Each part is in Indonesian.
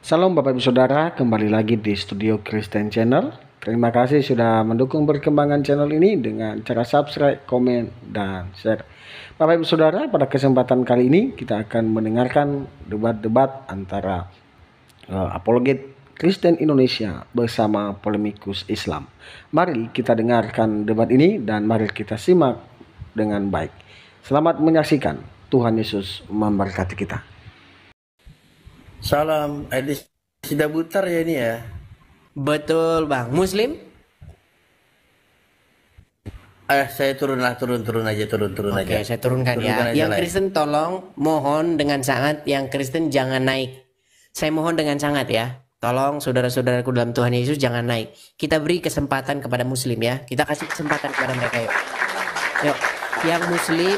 Salam Bapak Ibu Saudara, kembali lagi di Studio Kristen Channel. Terima kasih sudah mendukung perkembangan channel ini dengan cara subscribe, komen, dan share. Bapak Ibu Saudara, pada kesempatan kali ini kita akan mendengarkan debat-debat antara apologet Kristen Indonesia bersama polemikus Islam. Mari kita dengarkan debat ini dan mari kita simak dengan baik. Selamat menyaksikan. Tuhan Yesus memberkati kita. Salam, Edis sudah butar ya ini ya. Betul Bang. Muslim? Saya turun aja. Oke, saya turunkan ya. Yang Kristen tolong mohon dengan sangat, yang Kristen jangan naik. Saya mohon dengan sangat ya. Tolong saudara-saudaraku dalam Tuhan Yesus jangan naik. Kita beri kesempatan kepada Muslim ya. Kita kasih kesempatan kepada mereka yuk. Yuk, yang Muslim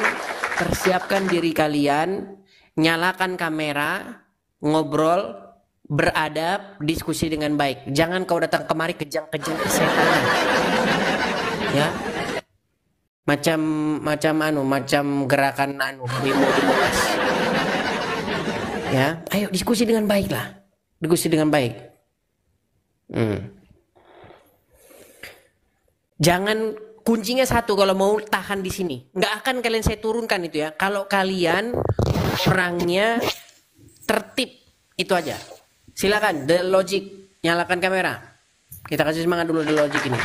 persiapkan diri kalian, nyalakan kamera, ngobrol, beradab, diskusi dengan baik. Jangan kau datang kemari kejang-kejang kesetanan. Ya. Macam gerakan demo di Monas. Ya, ayo diskusi dengan baik lah. Diskusi dengan baik. Jangan, kuncinya satu kalau mau tahan di sini. Nggak akan kalian saya turunkan itu ya. Kalau kalian perangnya tertib, itu aja. Silakan The Logic, nyalakan kamera. Kita kasih semangat dulu The Logic ini.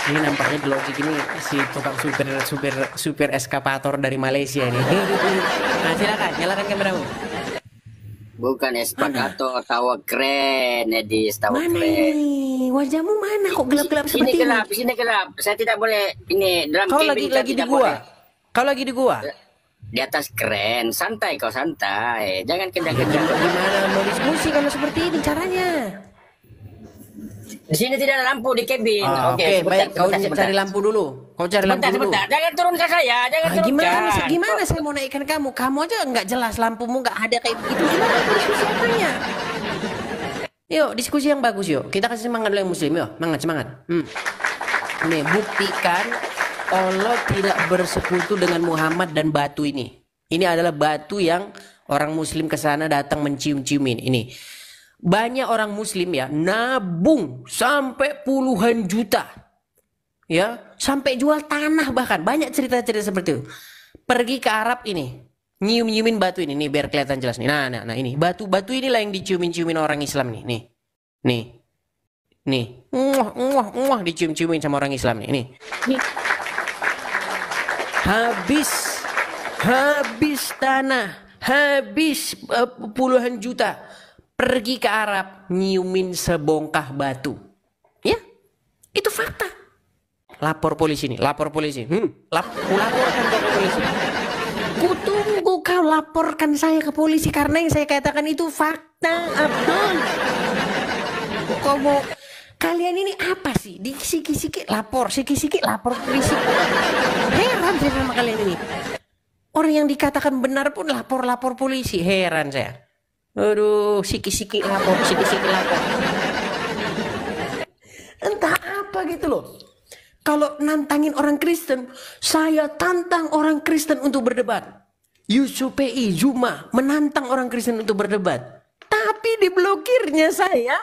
Ini nampaknya The Logic ini si tukang super eskapator dari Malaysia ini. Nah, silakan nyalakan kameramu. Bukan eskapator, tawa keren, Edis, tawa Mana keren. ini? Wajahmu mana kok gelap-gelap seperti ini? Sini gelap. Saya tidak boleh ini dalam Kau cabin lagi di gua. Kau lagi di gua. Di atas keren, santai kau santai. Jangan kencang-kencang. Gimana mau diskusi kalau seperti ini caranya? Di sini tidak ada lampu di cabin. Oke, baik. Kau cari lampu dulu. Kau cari lampu dulu. Sebentar. Jangan turunkan saya. Jangan turunkan. Gimana saya mau naikkan kamu? Kamu aja nggak jelas, lampumu nggak ada kayak begitu. Gimana mau diskusi apanya? Yuk, diskusi yang bagus yuk. Kita kasih semangat dulu yang Muslim yuk. Semangat. Nih, buktikan Allah tidak bersekutu dengan Muhammad dan batu ini. Ini adalah batu yang orang Muslim ke sana datang mencium-ciumin. Ini banyak orang Muslim ya nabung sampai puluhan juta, ya sampai jual tanah, bahkan banyak cerita-cerita seperti itu. Pergi ke Arab ini, nyium-nyiumin batu ini, nih biar kelihatan jelas nih. Nah ini batu inilah yang diciumin-ciumin orang Islam nih. Muah dicium-ciumin sama orang Islam nih. Habis tanah, habis puluhan juta, pergi ke Arab nyiumin sebongkah batu. Ya, itu fakta. Lapor polisi nih, lapor polisi. Laporkan ke polisi. Kutunggu kau laporkan saya ke polisi karena yang saya katakan itu fakta, Abdul. Kau mau, kalian ini apa sih? Di siki-siki lapor polisi. Heran saya sama kalian ini. Orang yang dikatakan benar pun lapor polisi. Heran saya. Aduh, siki-siki lapor. Entah apa gitu loh. Kalau nantangin orang Kristen, saya tantang orang Kristen untuk berdebat. YUSUPI, Zuma menantang orang Kristen untuk berdebat. Tapi diblokirnya saya.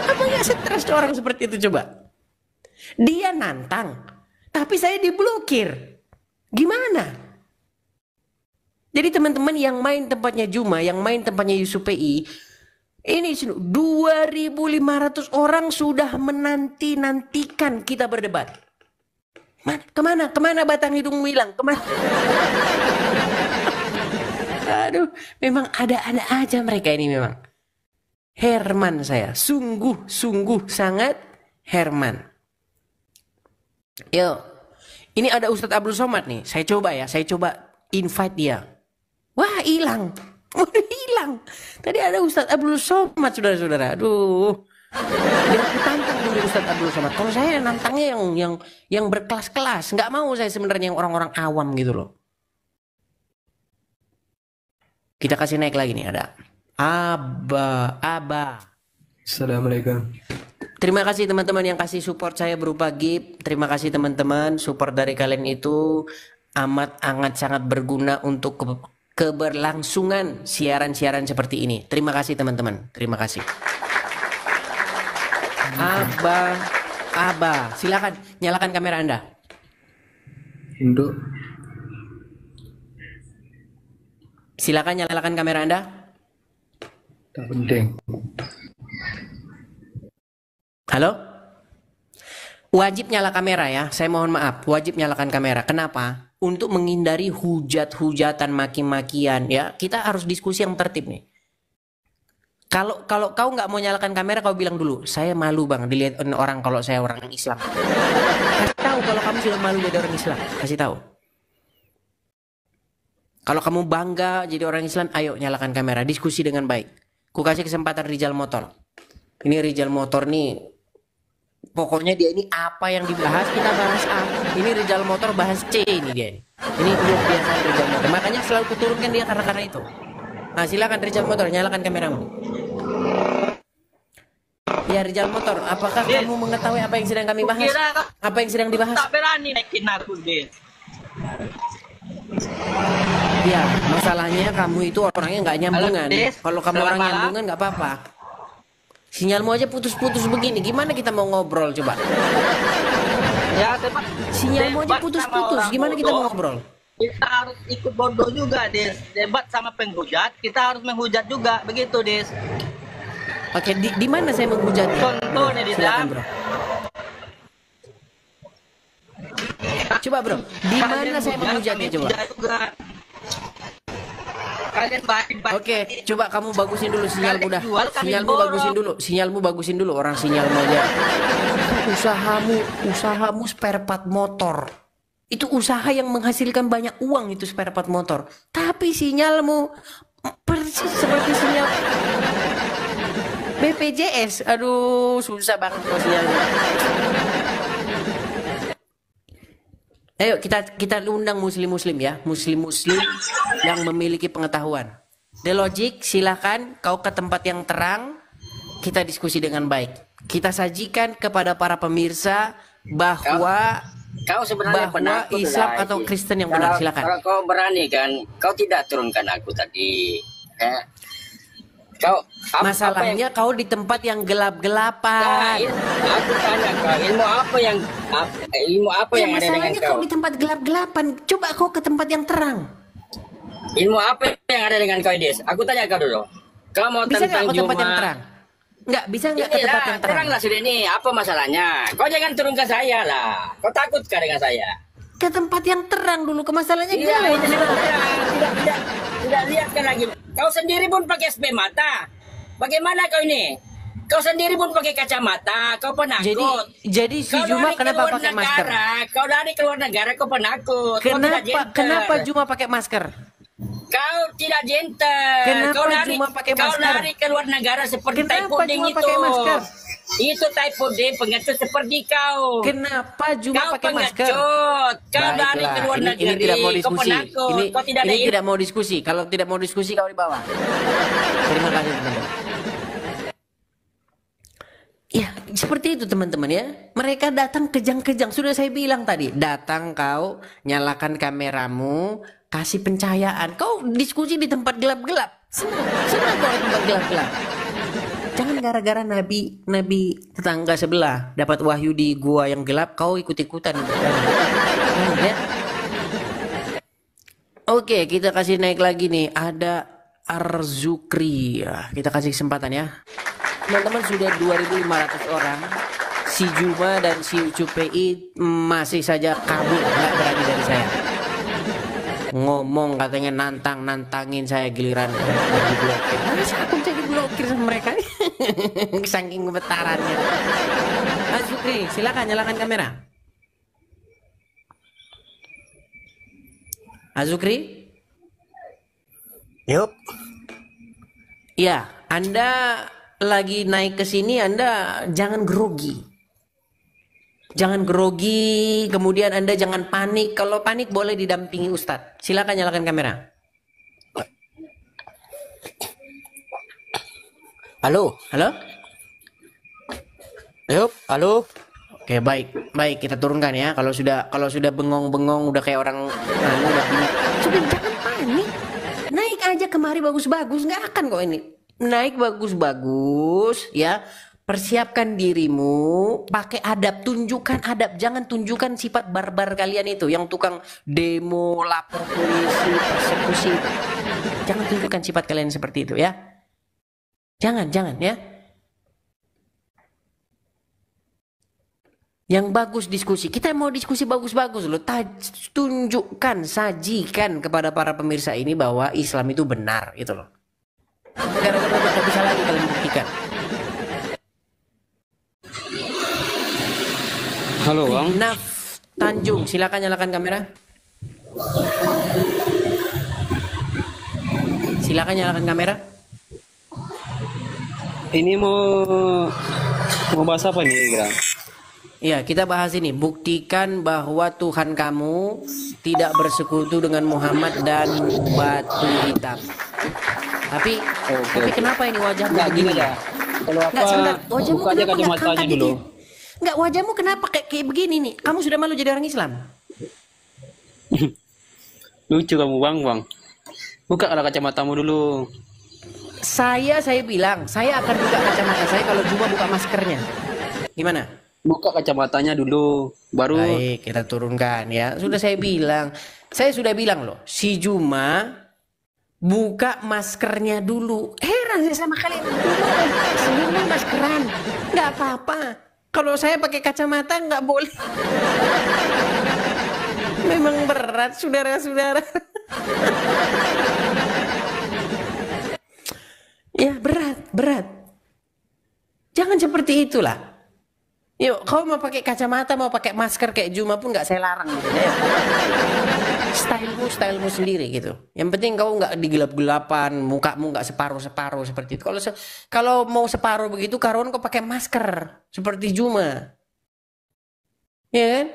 Apa nggak stres orang seperti itu coba? Dia nantang, tapi saya diblokir. Gimana? Jadi teman-teman yang main tempatnya Zuma, yang main tempatnya YUSUPI, ini 2.500 orang sudah menantikan kita berdebat. Kemana batang hidungmu hilang? Kemana? Aduh, memang ada-ada aja mereka ini memang. Herman saya, sungguh sangat Herman. Yo, ini ada Ustadz Abdul Somad nih. Saya coba invite dia. Wah, hilang. Tadi ada Ustadz Abdul Somad, saudara-saudara. Aduh. Dia tantang dulu Ustadz Abdul Somad. Kalau saya nantangnya yang berkelas-kelas. Nggak mau saya sebenarnya yang orang-orang awam gitu loh. Kita kasih naik lagi nih, ada Aba. Assalamualaikum. Terima kasih teman-teman yang kasih support saya berupa gift. Terima kasih teman-teman, support dari kalian itu amat sangat berguna untuk keberlangsungan siaran-siaran seperti ini. Terima kasih teman-teman. Terima kasih. Abah, silakan nyalakan kamera Anda. Untuk Silakan nyalakan kamera Anda. tak penting. Halo? Wajib nyala kamera ya. Saya mohon maaf, wajib nyalakan kamera. Kenapa? Untuk menghindari hujat-hujatan, maki-makian ya. Kita harus diskusi yang tertib nih. Kalau kau nggak mau nyalakan kamera, kau bilang dulu, saya malu bang dilihat orang kalau saya orang Islam. Kasih tahu kalau kamu sudah malu jadi orang Islam. Kasih tahu. Kalau kamu bangga jadi orang Islam, ayo nyalakan kamera, diskusi dengan baik. Ku kasih kesempatan Rijal Motor. Ini Rijal Motor nih, pokoknya dia ini apa yang dibahas kita bahas A. Ini Rijal Motor bahas C ini dia. Ini luar biasa Rijal Motor. Makanya selalu kuturunkan dia karena itu. Nah silakan Rijal Motor, nyalakan kameramu. Ya Rijal Motor, apakah kamu mengetahui apa yang sedang kami bahas? Apa yang sedang dibahas? Tak berani naikin aku, Des. Ya, masalahnya kamu itu orangnya nggak nyambungan. Halo, Des. Kalau kamu Selamat orang malam. nyambungan nggak apa-apa. Sinyalmu aja putus-putus begini, gimana kita mau ngobrol coba? Ya, tempat Sinyalmu aja debat sama putus-putus, orang gimana kita mau bodoh. ngobrol? Kita harus ikut bodoh juga, Des. Debat sama penghujat, kita harus menghujat juga, begitu, Des. Oke, di mana saya menghujat? Contoh nih, Des. Silakan bro. Coba bro, di mana saya menghujatnya coba? Juga. Kalian baik-baik. Oke, coba kamu bagusin dulu sinyalmu dah. Kalian jual, kami Sinyalmu borong. bagusin dulu, sinyalmu bagusin dulu. Orang sinyalmu aja. Usahamu spare part motor. Itu usaha yang menghasilkan banyak uang itu spare part motor. Tapi sinyalmu persis seperti sinyal BPJS. Aduh, susah banget kalau sinyalnya. Ayo kita undang muslim-muslim ya, muslim-muslim yang memiliki pengetahuan. The Logic, silakan kau ke tempat yang terang, kita diskusi dengan baik. Kita sajikan kepada para pemirsa bahwa Kau sebenarnya penakut Islam lah, atau Haji. Kristen yang benar, silakan. Kalau kau berani kan, kau tidak turunkan aku tadi. Kau Masalahnya kau di tempat yang Nah, gelap-gelapan. aku tanya kau, ilmu apa yang ada dengan Masalahnya kau? kau di tempat gelap-gelapan. Coba kau ke tempat yang terang. Ilmu apa yang ada dengan kau, Des? Aku tanya kau dulu. Kau mau Bisa nggak tentang kau tempat yang Jumat? terang? Nggak, bisa nggak ke tempat yang terang? Teranglah sudah ini, apa masalahnya? Kau jangan turun ke saya lah. Kau takut kah dengan saya? Ke tempat yang terang dulu, ke masalahnya Iya, gelap. ini tidak lihat kan lagi. Kau sendiri pun pakai SP mata. Bagaimana kau ini? Kau sendiri pun pakai kacamata. Kau penakut. Jadi si Kau Juma lari kenapa keluar pakai masker? negara. Kau dari keluar negara, kau penakut. Kau tidak gentle. Kenapa Juma pakai masker? Kau tidak gentle. Kenapa Kau lari, Juma pakai kau masker? lari keluar negara seperti Kenapa typhoiding Juma itu. pakai masker? Itu typhoiding pengecut seperti kau. Kenapa Juma Kau pakai masker? pengecut. Kau dari Baiklah, keluar negeri. ini tidak mau Kau diskusi. penakut. Ini, Kau tidak ada ini tidak mau diskusi. Kalau tidak mau diskusi kau di bawah. Terima kasih teman-teman. Ya, seperti itu teman-teman ya. Mereka datang kejang-kejang. Sudah saya bilang tadi, datang kau, nyalakan kameramu, kasih pencahayaan. Kau diskusi di tempat gelap-gelap. Senang kau di tempat gelap-gelap. Jangan gara-gara nabi tetangga sebelah dapat wahyu di gua yang gelap, kau ikut-ikutan. Ya. Oke, kita kasih naik lagi nih. Ada Arzukri. Ya, kita kasih kesempatan ya. Teman-teman, sudah 2.500 orang. Si Juma dan si Ucupi masih saja kabur, nggak berani dari saya. Ngomong katanya nantangin saya, giliran diblokir. Masa aku jadi blokir sama mereka? Saking gemetarannya. Arzukri, silakan nyalakan kamera. Azukri? Yup. Ya, Anda lagi naik ke sini, Anda jangan grogi. Jangan grogi, kemudian Anda jangan panik. Kalau panik boleh didampingi Ustadz. Silakan nyalakan kamera. Halo. Halo? Yup. Halo. Oke, baik kita turunkan ya. Kalau sudah bengong-bengong udah kayak orang udah bingung. Sudah jangan panik. hari bagus-bagus, nggak akan kok ini. Naik bagus-bagus, ya. Persiapkan dirimu, pakai adab, tunjukkan adab, jangan tunjukkan sifat barbar kalian itu, yang tukang demo, lapor polisi, persekusi. Jangan tunjukkan sifat kalian seperti itu ya. Jangan ya. Yang bagus diskusi, kita mau diskusi bagus-bagus loh. Tunjukkan, sajikan kepada para pemirsa ini bahwa Islam itu benar, itu loh. Gara-gara nggak bisa lagi kalian buktikan. Halo Bang. Naf Tanjung, silakan nyalakan kamera. Silakan nyalakan kamera. Ini mau bahas apa nih, kira? Iya, kita bahas ini. Buktikan bahwa Tuhan kamu tidak bersekutu dengan Muhammad dan batu hitam. Tapi kenapa ini wajahmu Nggak, gini begini? aja. Kalau apa, Nggak, sebentar. Wajahmu buka aja kenapa nggak kacamatanya angkat dulu. dikit? Nggak, wajahmu kenapa kayak begini nih? Kamu sudah malu jadi orang Islam? Lucu kamu Bang. Buka kacamatamu dulu. Saya bilang, saya akan buka kacamata saya kalau Juma buka maskernya. Gimana? Buka kacamatanya dulu, baru. Baik, kita turunkan ya. Saya sudah bilang loh, si Juma buka maskernya dulu. Heran saya sama kalian. Semua maskeran, nggak apa-apa. Kalau saya pakai kacamata nggak boleh. Memang berat, saudara-saudara. Ya berat. Jangan seperti itulah. Yuk, kau mau pakai kacamata, mau pakai masker kayak Juma pun nggak saya larang gitu ya. Stylemu sendiri gitu. Yang penting kau nggak digelap-gelapan, mukamu nggak separuh-separuh seperti itu. Kalau mau separuh begitu, karuan kau pakai masker seperti Juma. Ya kan?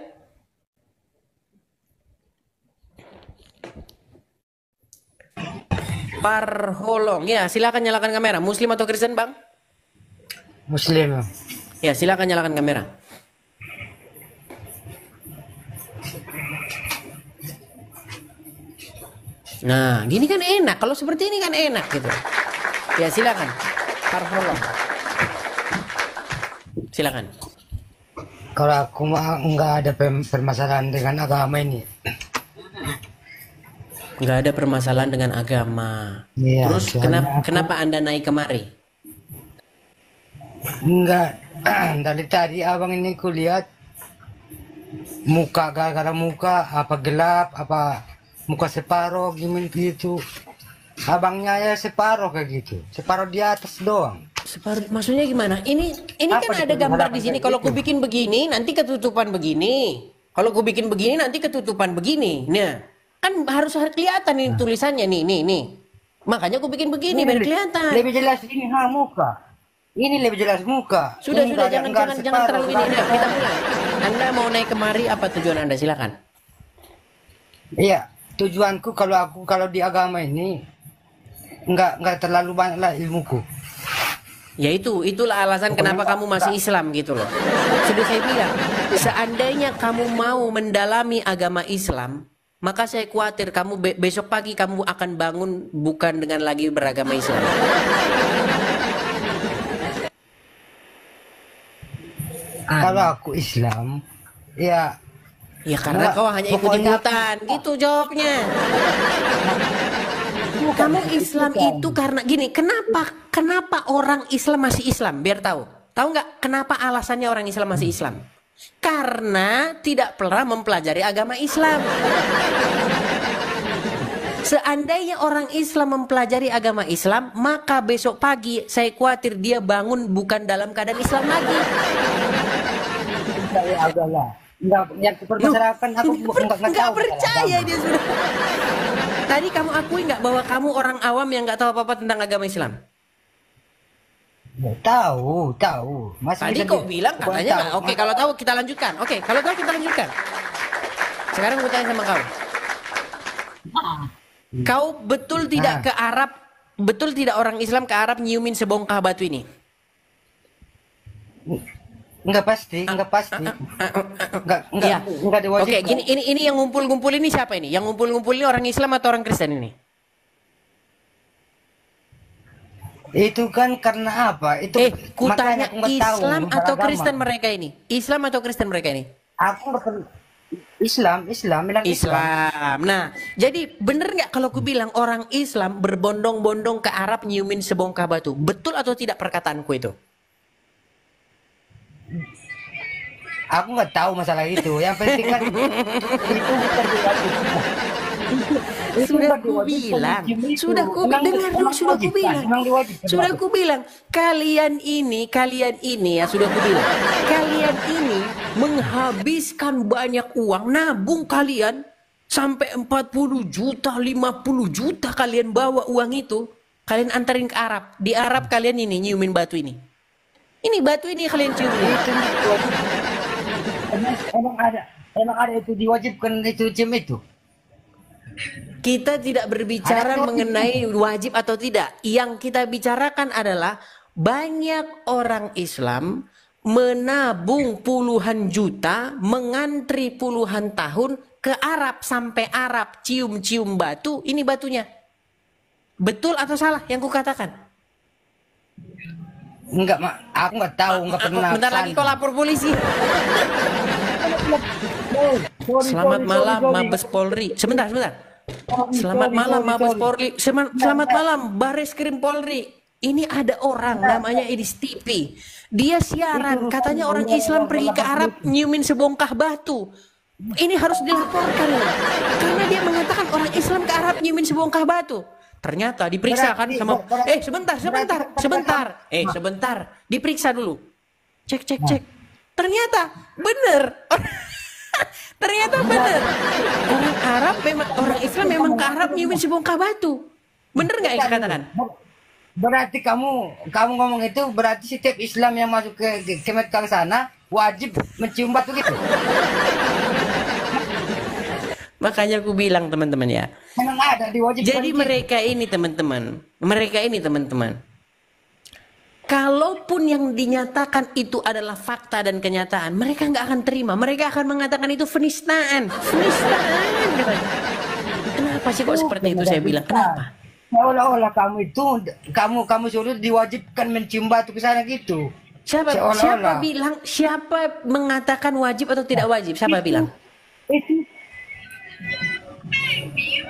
Parholong, ya silakan nyalakan kamera. Muslim atau Kristen Bang? Muslim. Ya silakan nyalakan kamera. Nah, gini kan enak. Kalau seperti ini kan enak gitu. Ya silakan. Parholong. Silakan. Kalau aku mah nggak ada permasalahan dengan agama ini. Nggak ada permasalahan dengan agama. Iya, Terus kenapa Anda naik kemari? Enggak. Dari tadi abang ini kulihat muka gara-gara muka apa gelap apa muka separuh gimana gitu. Abangnya ya separuh kayak gitu. Separuh di atas doang. Separuh, maksudnya gimana? Ini Apa kan ada itu? gambar di sini. Kayak Kalau gitu. ku bikin begini, nanti ketutupan begini. Kalau ku bikin begini, nanti ketutupan begini. Nah, kan harus kelihatan ini tulisannya nih. Makanya ku bikin begini biar kelihatan. Lebih jelas ini muka. Ini lebih jelas muka. Sudah, Ini nggak ada- nggak ada jangan terlalu ini. separuh, nggak Nah, ada. kita mulai. Anda mau naik kemari, apa tujuan Anda? Silakan. Iya, tujuanku kalau di agama ini nggak terlalu banyak lah ilmuku. Ya itulah alasan kenapa kamu masih Islam gitu loh. Sudah saya bilang, seandainya kamu mau mendalami agama Islam, maka saya khawatir kamu besok pagi kamu akan bangun bukan dengan lagi beragama Islam. Kalau aku Islam, ya Ya karena Enggak, kau hanya pokoknya ikut-ikutan, gitu jawabnya. Kamu Islam itu karena gini, kenapa orang Islam masih Islam? Biar tahu. Tahu nggak kenapa alasannya orang Islam masih Islam? Karena tidak pernah mempelajari agama Islam. Seandainya orang Islam mempelajari agama Islam, maka besok pagi saya khawatir dia bangun bukan dalam keadaan Islam lagi. saya adalah nggak yang permasalahan aku Nggak percaya dia sudah. Tadi kamu akui nggak bahwa kamu orang awam yang nggak tahu apa-apa tentang agama Islam? Ya, tahu. Masih Tadi bisa kok bilang katanya nggak. Oke, kalau tahu kita lanjutkan. Sekarang gue tanya sama kau. Kau betul tidak ke Arab? Betul tidak orang Islam ke Arab nyiumin sebongkah batu ini? Enggak pasti. Iya. Enggak diwajibkan. Oke, gini ini yang ngumpul-ngumpul ini siapa ini? Yang ngumpul-ngumpul ini orang Islam atau orang Kristen ini? Itu kan karena apa? Itu Kutanya makanya aku nggak tahu Islam atau beragama. Kristen mereka ini? Islam atau Kristen mereka ini? Aku nggak pernah- Islam, bilang Islam. Islam. Nah, jadi bener nggak kalau aku bilang orang Islam berbondong-bondong ke Arab nyiumin sebongkah batu? Betul atau tidak perkataanku itu? Aku nggak tahu masalah itu. Yang penting kan itu bukan diwajibkan. Sudah ku bilang, sudah ku dengar dulu, sudah ku bilang, sudah ku bilang, kalian ini ya sudah ku bilang, kalian ini menghabiskan banyak uang, nabung kalian sampai 40 juta, 50 juta kalian bawa uang itu, kalian antarin ke Arab, di Arab kalian ini nyiumin batu ini batu ini kalian cium. Emang ada itu diwajibkan itu cium itu. Kita tidak berbicara mengenai wajib atau tidak. Yang kita bicarakan adalah banyak orang Islam menabung puluhan juta, mengantri puluhan tahun ke Arab, sampai Arab cium-cium batu, ini batunya. Betul atau salah yang kukatakan? Enggak, aku nggak tahu, nggak pernah. Bentar lagi kau lapor polisi. Selamat malam Mabes Polri. Sebentar. Selamat malam Mabes Polri. Selamat malam Bareskrim Polri. Ini ada orang namanya Idis TV. Dia siaran, katanya orang Islam pergi ke Arab nyiumin sebongkah batu. Ini harus dilaporkan karena dia mengatakan orang Islam ke Arab nyiumin sebongkah batu. Ternyata diperiksa kan sama sebentar. Diperiksa dulu. Cek. Ternyata bener. Ternyata bener. Orang Arab memang, orang Islam memang ke Arab nyiumin sebongkah batu. Bener nggak yang katakan? Berarti kamu ngomong itu berarti setiap Islam yang masuk ke Kemetkang sana wajib mencium batu gitu. Makanya aku bilang teman-teman ya. Memang ada diwajibkan. Jadi mereka ini teman-teman. Kalaupun yang dinyatakan itu adalah fakta dan kenyataan, mereka nggak akan terima. Mereka akan mengatakan itu penistaan. Kenapa sih kok seperti itu? Saya bilang kenapa? Seolah-olah kamu itu kamu suruh diwajibkan mencium batu ke sana gitu. Siapa bilang? Siapa mengatakan wajib atau tidak wajib? Siapa bilang?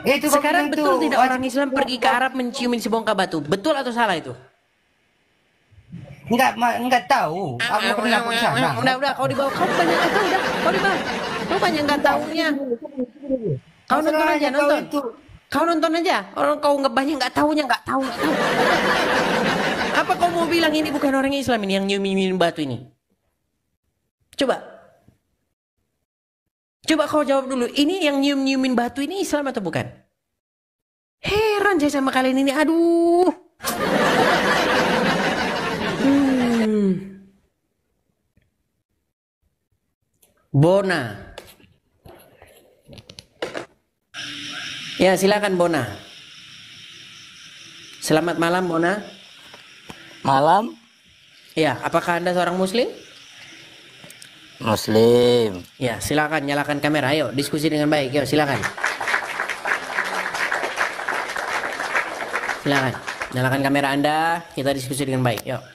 Itu sekarang betul tidak orang Islam pergi ke Arab menciumin sebongkah batu? Betul atau salah itu? Enggak tahu. Aku pernah ke sana. Udah, kau dibawa. Kau banyak nggak tahu, kau dibawa. Kau banyak nggak tahunya. Kau nonton aja, nonton. Kau nonton aja. Orang kau nggak banyak nggak tahunya, nggak tahu. Apa kau mau bilang ini bukan orang Islam ini yang nyiumin batu ini? Coba kau jawab dulu. Ini yang nyiumin batu ini Islam atau bukan? Heran saya sama kalian ini. Aduh. Bona. Ya, silakan Bona. Selamat malam Bona. Malam. Ya, apakah Anda seorang muslim? Muslim. Ya, silakan nyalakan kamera. Ayo, diskusi dengan baik. Yuk, silakan. Silakan. Nyalakan kamera Anda, kita diskusi dengan baik. Yuk.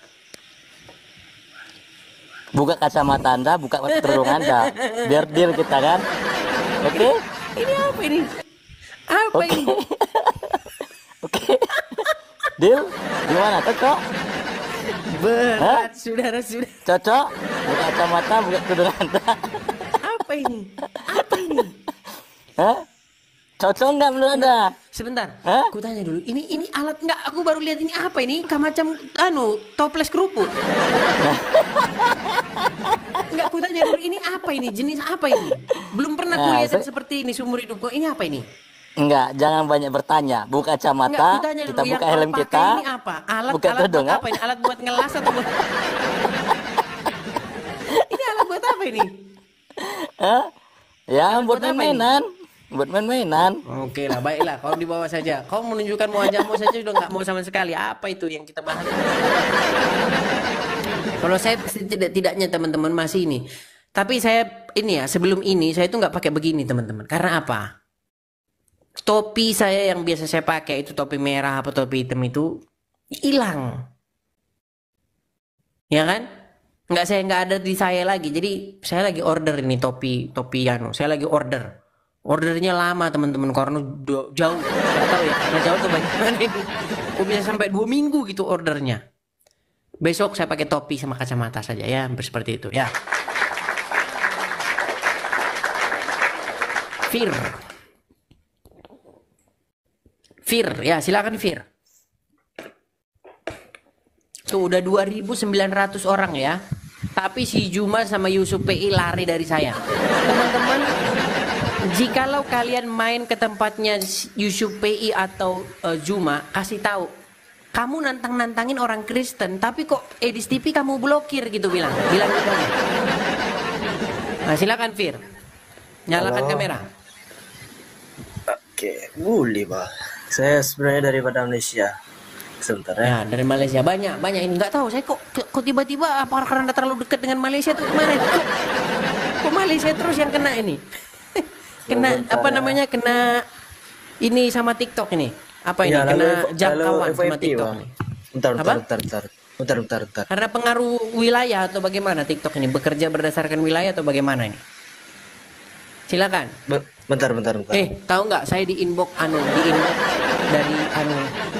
Buka kacamata Anda, buka kerudung Anda. Biar deal kita kan. Oke? Ini apa ini? Apa ini? Oke. Deal? Gimana? Cocok? Berat, saudara. Cocok? Buka kacamata, buka kerudung Anda. Apa ini? Hah? Cocok nggak menurut Anda? Sebentar, Hah? aku tanya dulu. Ini alat nggak? Aku baru lihat ini apa ini? Macam toples kerupuk. Enggak, aku tanya dulu. Ini apa ini? Jenis apa ini? Belum pernah aku lihat seperti ini seumur hidupku. Ini apa ini? Enggak, jangan banyak bertanya. Buka kacamata, kita buka helm kita. Ini apa? Alat kerudung, buat apa ini? Alat buat ngelas atau buat? Ini alat buat apa ini? Hah? Ya, buat buat apa mainan. Buat main-mainan. Oke lah, baiklah. Kau dibawa saja. Kau menunjukkan wajahmu saja sudah nggak mau sama sekali. Apa itu yang kita bahas? Kalau saya tidaknya teman-teman masih ini. Tapi saya ini ya, sebelum ini saya itu nggak pakai begini teman-teman. Karena apa? Topi saya yang biasa saya pakai itu topi merah apa topi hitam itu hilang. Ya kan? Nggak ada di saya lagi. Jadi saya lagi order ini topi saya lagi ordernya lama teman-teman karena jauh, nggak tahu ya karena jauh tuh bagaimana ini. Kok bisa sampai 2 minggu gitu ordernya. Besok saya pakai topi sama kacamata saja ya, hampir seperti itu ya. Fir ya, silakan Fir. Tuh udah 2.900 orang ya. Tapi si Juma sama Yusuf PI lari dari saya. Teman-teman, jikalau kalian main ke tempatnya Yusuf PI atau Juma, kasih tahu. Kamu nantangin orang Kristen, tapi kok Edis TV kamu blokir gitu bilang gitu. Nah, silakan Fir. Nyalakan kamera. Oke, boleh Pak. Saya sebenarnya dari Malaysia. Sebentar Ya, ya. dari Malaysia banyak ini nggak tahu saya kok tiba-tiba apa karena terlalu dekat dengan Malaysia tuh kemarin kok Malaysia terus yang kena ini kena apa namanya kena ini sama TikTok ini apa ini Ya, kena jangkauan sama FYP, TikTok Bang. nih. Bentar. Karena pengaruh wilayah atau bagaimana TikTok ini bekerja berdasarkan wilayah atau bagaimana ini? Silakan. Bentar. Tahu nggak saya di inbox dari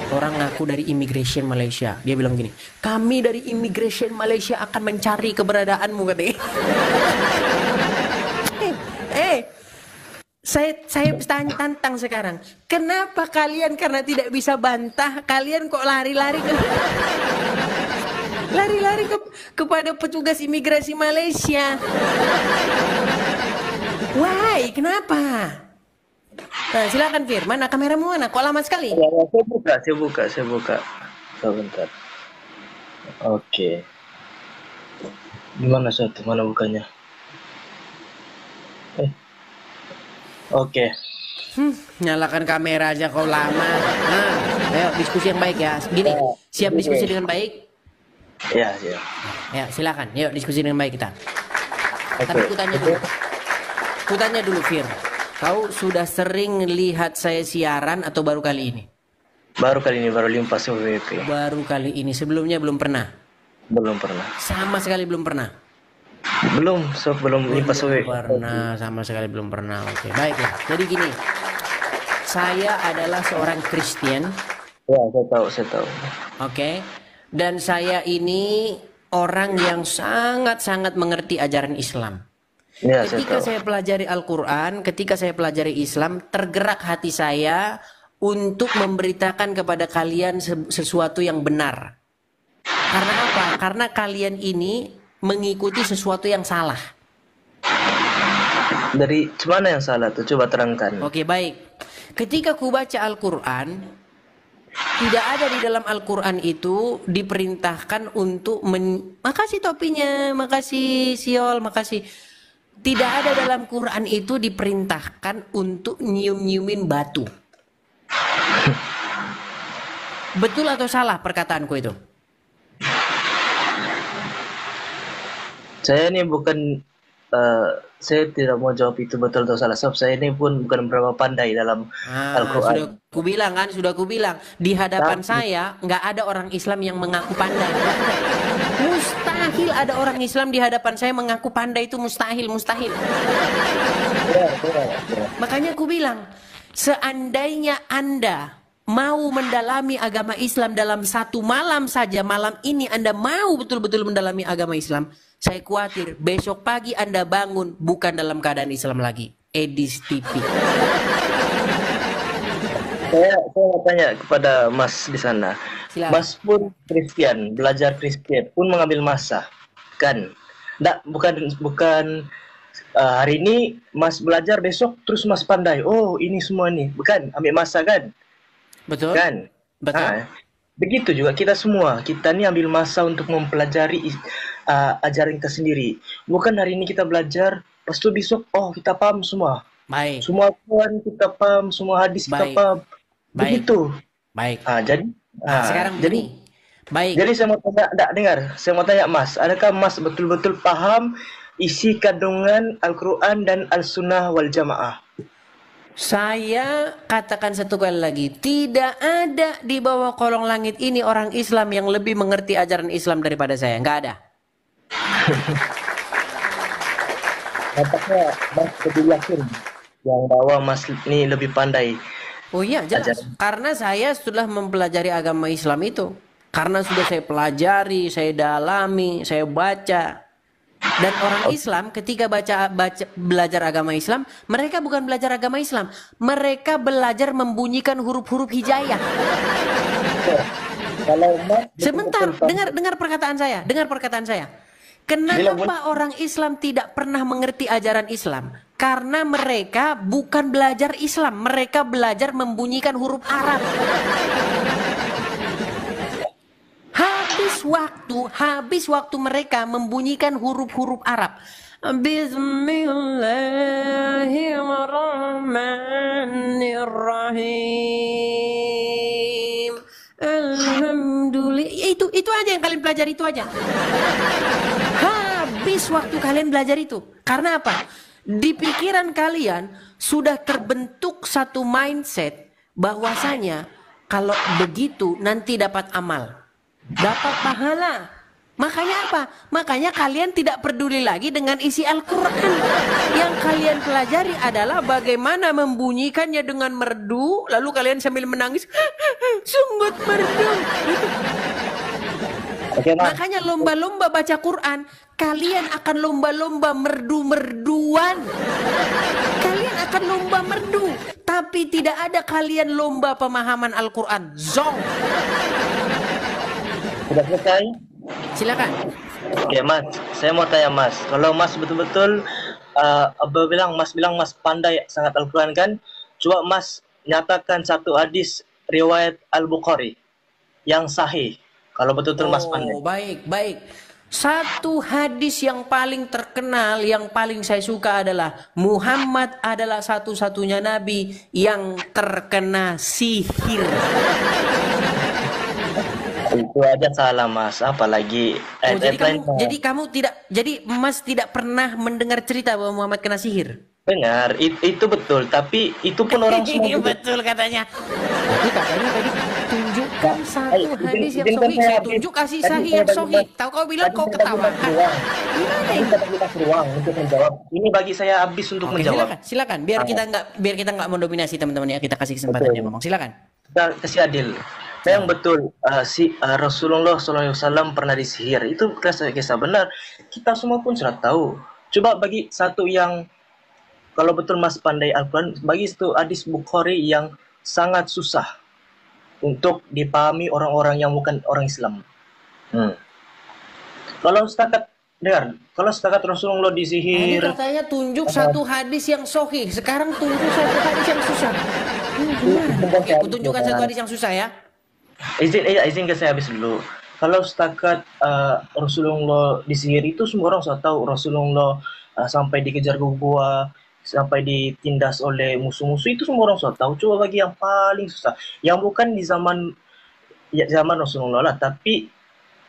orang ngaku dari Immigration Malaysia. Dia bilang gini, kami dari Immigration Malaysia akan mencari keberadaanmu katanya. Saya tantang sekarang. Kenapa kalian karena tidak bisa bantah, kalian kok lari-lari kepada petugas imigrasi Malaysia? Why? Kenapa? Nah, silakan Fir. Mana kameramu mana? Kok lama sekali? Ya, saya buka. Sebentar. Oke. Gimana satu? Mana bukanya? Oke. Nyalakan kamera aja kau lama. Nah, ayo diskusi yang baik ya. Gini, siap diskusi dengan baik? Ya. Ya, silakan. Yuk diskusi dengan baik kita. Tapi kutanya dulu Fir. Kau sudah sering lihat saya siaran atau baru kali ini? Baru kali ini, baru limpas WP. Baru kali ini, sebelumnya belum pernah? Belum pernah. Sama sekali belum pernah? Belum limpas WP. Pernah, sama sekali belum pernah. Oke, baiklah. Jadi gini, saya adalah seorang Kristen. Ya, saya tahu. Oke, dan saya ini orang yang sangat-sangat mengerti ajaran Islam. Ya, Ketika saya pelajari Al-Quran, ketika saya pelajari Islam, tergerak hati saya untuk memberitakan kepada kalian sesuatu yang benar. Karena apa? Karena kalian ini mengikuti sesuatu yang salah. Dari mana yang salah tuh? Coba terangkan. Oke, baik. Ketika ku baca Al-Quran, tidak ada di dalam Al-Quran itu diperintahkan untuk makasih topinya, makasih Siol, makasih. Tidak ada dalam Quran itu diperintahkan untuk nyium-nyiumin batu. Betul atau salah perkataanku itu? Saya ini bukan, saya tidak mau jawab itu betul atau salah. Sebab saya ini pun bukan berapa pandai dalam Al-Quran. Sudah kubilang di hadapan saya nggak ada orang Islam yang mengaku pandai. Mustahil ada orang Islam di hadapan saya mengaku pandai, itu mustahil. Makanya aku bilang, seandainya Anda mau mendalami agama Islam dalam satu malam saja, malam ini Anda mau betul-betul mendalami agama Islam, saya khawatir besok pagi Anda bangun bukan dalam keadaan Islam lagi. Edis TV. Saya mau tanya kepada Mas di sana. Silakan. Mas pun Kristen, belajar Kristen pun mengambil masa, kan? Bukan hari ini Mas belajar, besok terus Mas pandai. Oh, ini semua nih, bukan? Ambil masa kan? Betul. Kan? Betul. Nah, begitu juga kita semua. Kita nih ambil masa untuk mempelajari ajaran kita sendiri. Bukan hari ini kita belajar, pas itu besok, oh kita paham semua. Baik. Semua Quran kita paham, semua hadis kita paham. Begitu. Baik. Sekarang jadi baik. Jadi saya mau tanya, saya mau tanya Mas, adakah Mas betul-betul paham isi kandungan Al-Quran dan Al-Sunnah wal Jamaah? Saya katakan satu kali lagi, tidak ada di bawah kolong langit ini orang Islam yang lebih mengerti ajaran Islam daripada saya. Nggak ada. Nampaknya Mas lebih yakin yang bahwa Mas ini lebih pandai. Oh iya, jelas. Karena saya sudah mempelajari agama Islam itu. Karena sudah saya pelajari, saya dalami, saya baca. Dan orang Islam ketika belajar agama Islam, mereka bukan belajar agama Islam, mereka belajar membunyikan huruf-huruf hijaiyah. Sebentar, dengar perkataan saya, Kenapa orang Islam tidak pernah mengerti ajaran Islam? Karena mereka bukan belajar Islam, mereka belajar membunyikan huruf Arab. Habis waktu mereka membunyikan huruf-huruf Arab. Bismillahirrahmanirrahim. Alhamdulillah. Itu aja yang kalian pelajari, itu aja. Habis waktu kalian belajar itu. Karena apa? Di pikiran kalian sudah terbentuk satu mindset bahwasanya kalau begitu nanti dapat amal, dapat pahala. Makanya apa? Makanya kalian tidak peduli lagi dengan isi Al-Quran. Yang kalian pelajari adalah bagaimana membunyikannya dengan merdu, lalu kalian sambil menangis, sungguh merdu. Makanya lomba-lomba baca Quran, kalian akan lomba-lomba merdu-merduan. Kalian akan lomba merdu, tapi tidak ada kalian lomba pemahaman Al-Quran. Zong. Sudah selesai? Silakan. Oke Mas, saya mau tanya Mas, kalau Mas betul-betul Mas bilang Mas pandai sangat Al-Quran kan, coba Mas nyatakan satu hadis riwayat Al-Bukhari yang sahih, kalau betul-betul Mas pandai. Baik. Satu hadis yang paling terkenal, yang paling saya suka adalah Muhammad adalah satu-satunya nabi yang terkena sihir. Itu aja salah Mas, apalagi jadi Mas tidak pernah mendengar cerita bahwa Muhammad kena sihir. Benar, itu betul, tapi itu pun orang semua betul katanya. Tapi katanya tadi tunjukkan satu hadis yang sahih. Saya tunjuk kasih sahih yang sahih. Tahu kau bilang kau ketawa. Gimana ini? Ruang untuk menjawab. Ini bagi saya habis untuk menjawab. Silakan. Biar kita nggak mendominasi teman-teman ya. Kita kasih kesempatan dia ngomong. Silakan. Kita kasih adil. Yang betul Rasulullah SAW pernah disihir, itu kisah benar. Kita semua pun sudah tahu. Coba bagi satu yang, kalau betul Mas pandai Al-Quran, bagi itu hadis Bukhari yang sangat susah untuk dipahami orang-orang yang bukan orang Islam. Kalau setakat Rasulullah disihir. Tadi katanya tunjuk satu hadis yang sahih. Sekarang tunjuk satu hadis yang susah. Oke, tunjukkan satu hadis yang susah ya. Izin ke saya habis dulu. Kalau setakat Rasulullah disihir itu semua orang sudah tahu. Rasulullah sampai dikejar gua, sampai ditindas oleh musuh-musuh, itu semua orang sudah tahu. Coba bagi yang paling susah, yang bukan di zaman Rasulullah lah, tapi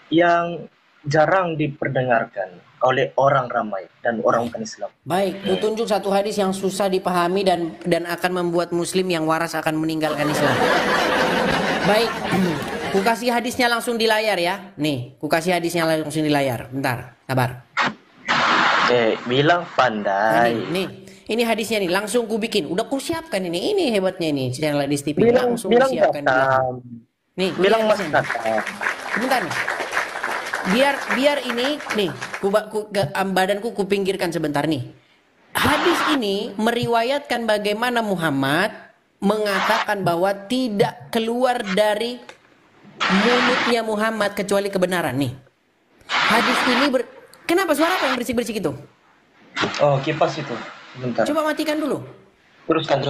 yang jarang diperdengarkan oleh orang ramai dan orang bukan Islam. Baik, tunjuk satu hadis yang susah dipahami dan akan membuat Muslim yang waras akan meninggalkan Islam. Baik, ku kasih hadisnya langsung di layar ya. Nih, ku kasih hadisnya langsung di layar. Bentar, sabar. Bilang pandai. Nih, ini hadisnya nih, langsung ku bikin. Udah ku siapkan ini. Ini hebatnya ini channel Hadis TV. Langsung ku siapkan. Nih, bilang Mas Kata. Bentar nih. Biar ini nih, badanku ku pinggirkan sebentar nih. Hadis ini meriwayatkan bagaimana Muhammad mengatakan bahwa tidak keluar dari mulutnya Muhammad kecuali kebenaran nih. Hadis ini kenapa suara apa yang berisik-berisik itu? Oh, kipas itu. Bentar. Coba matikan dulu. Teruskan.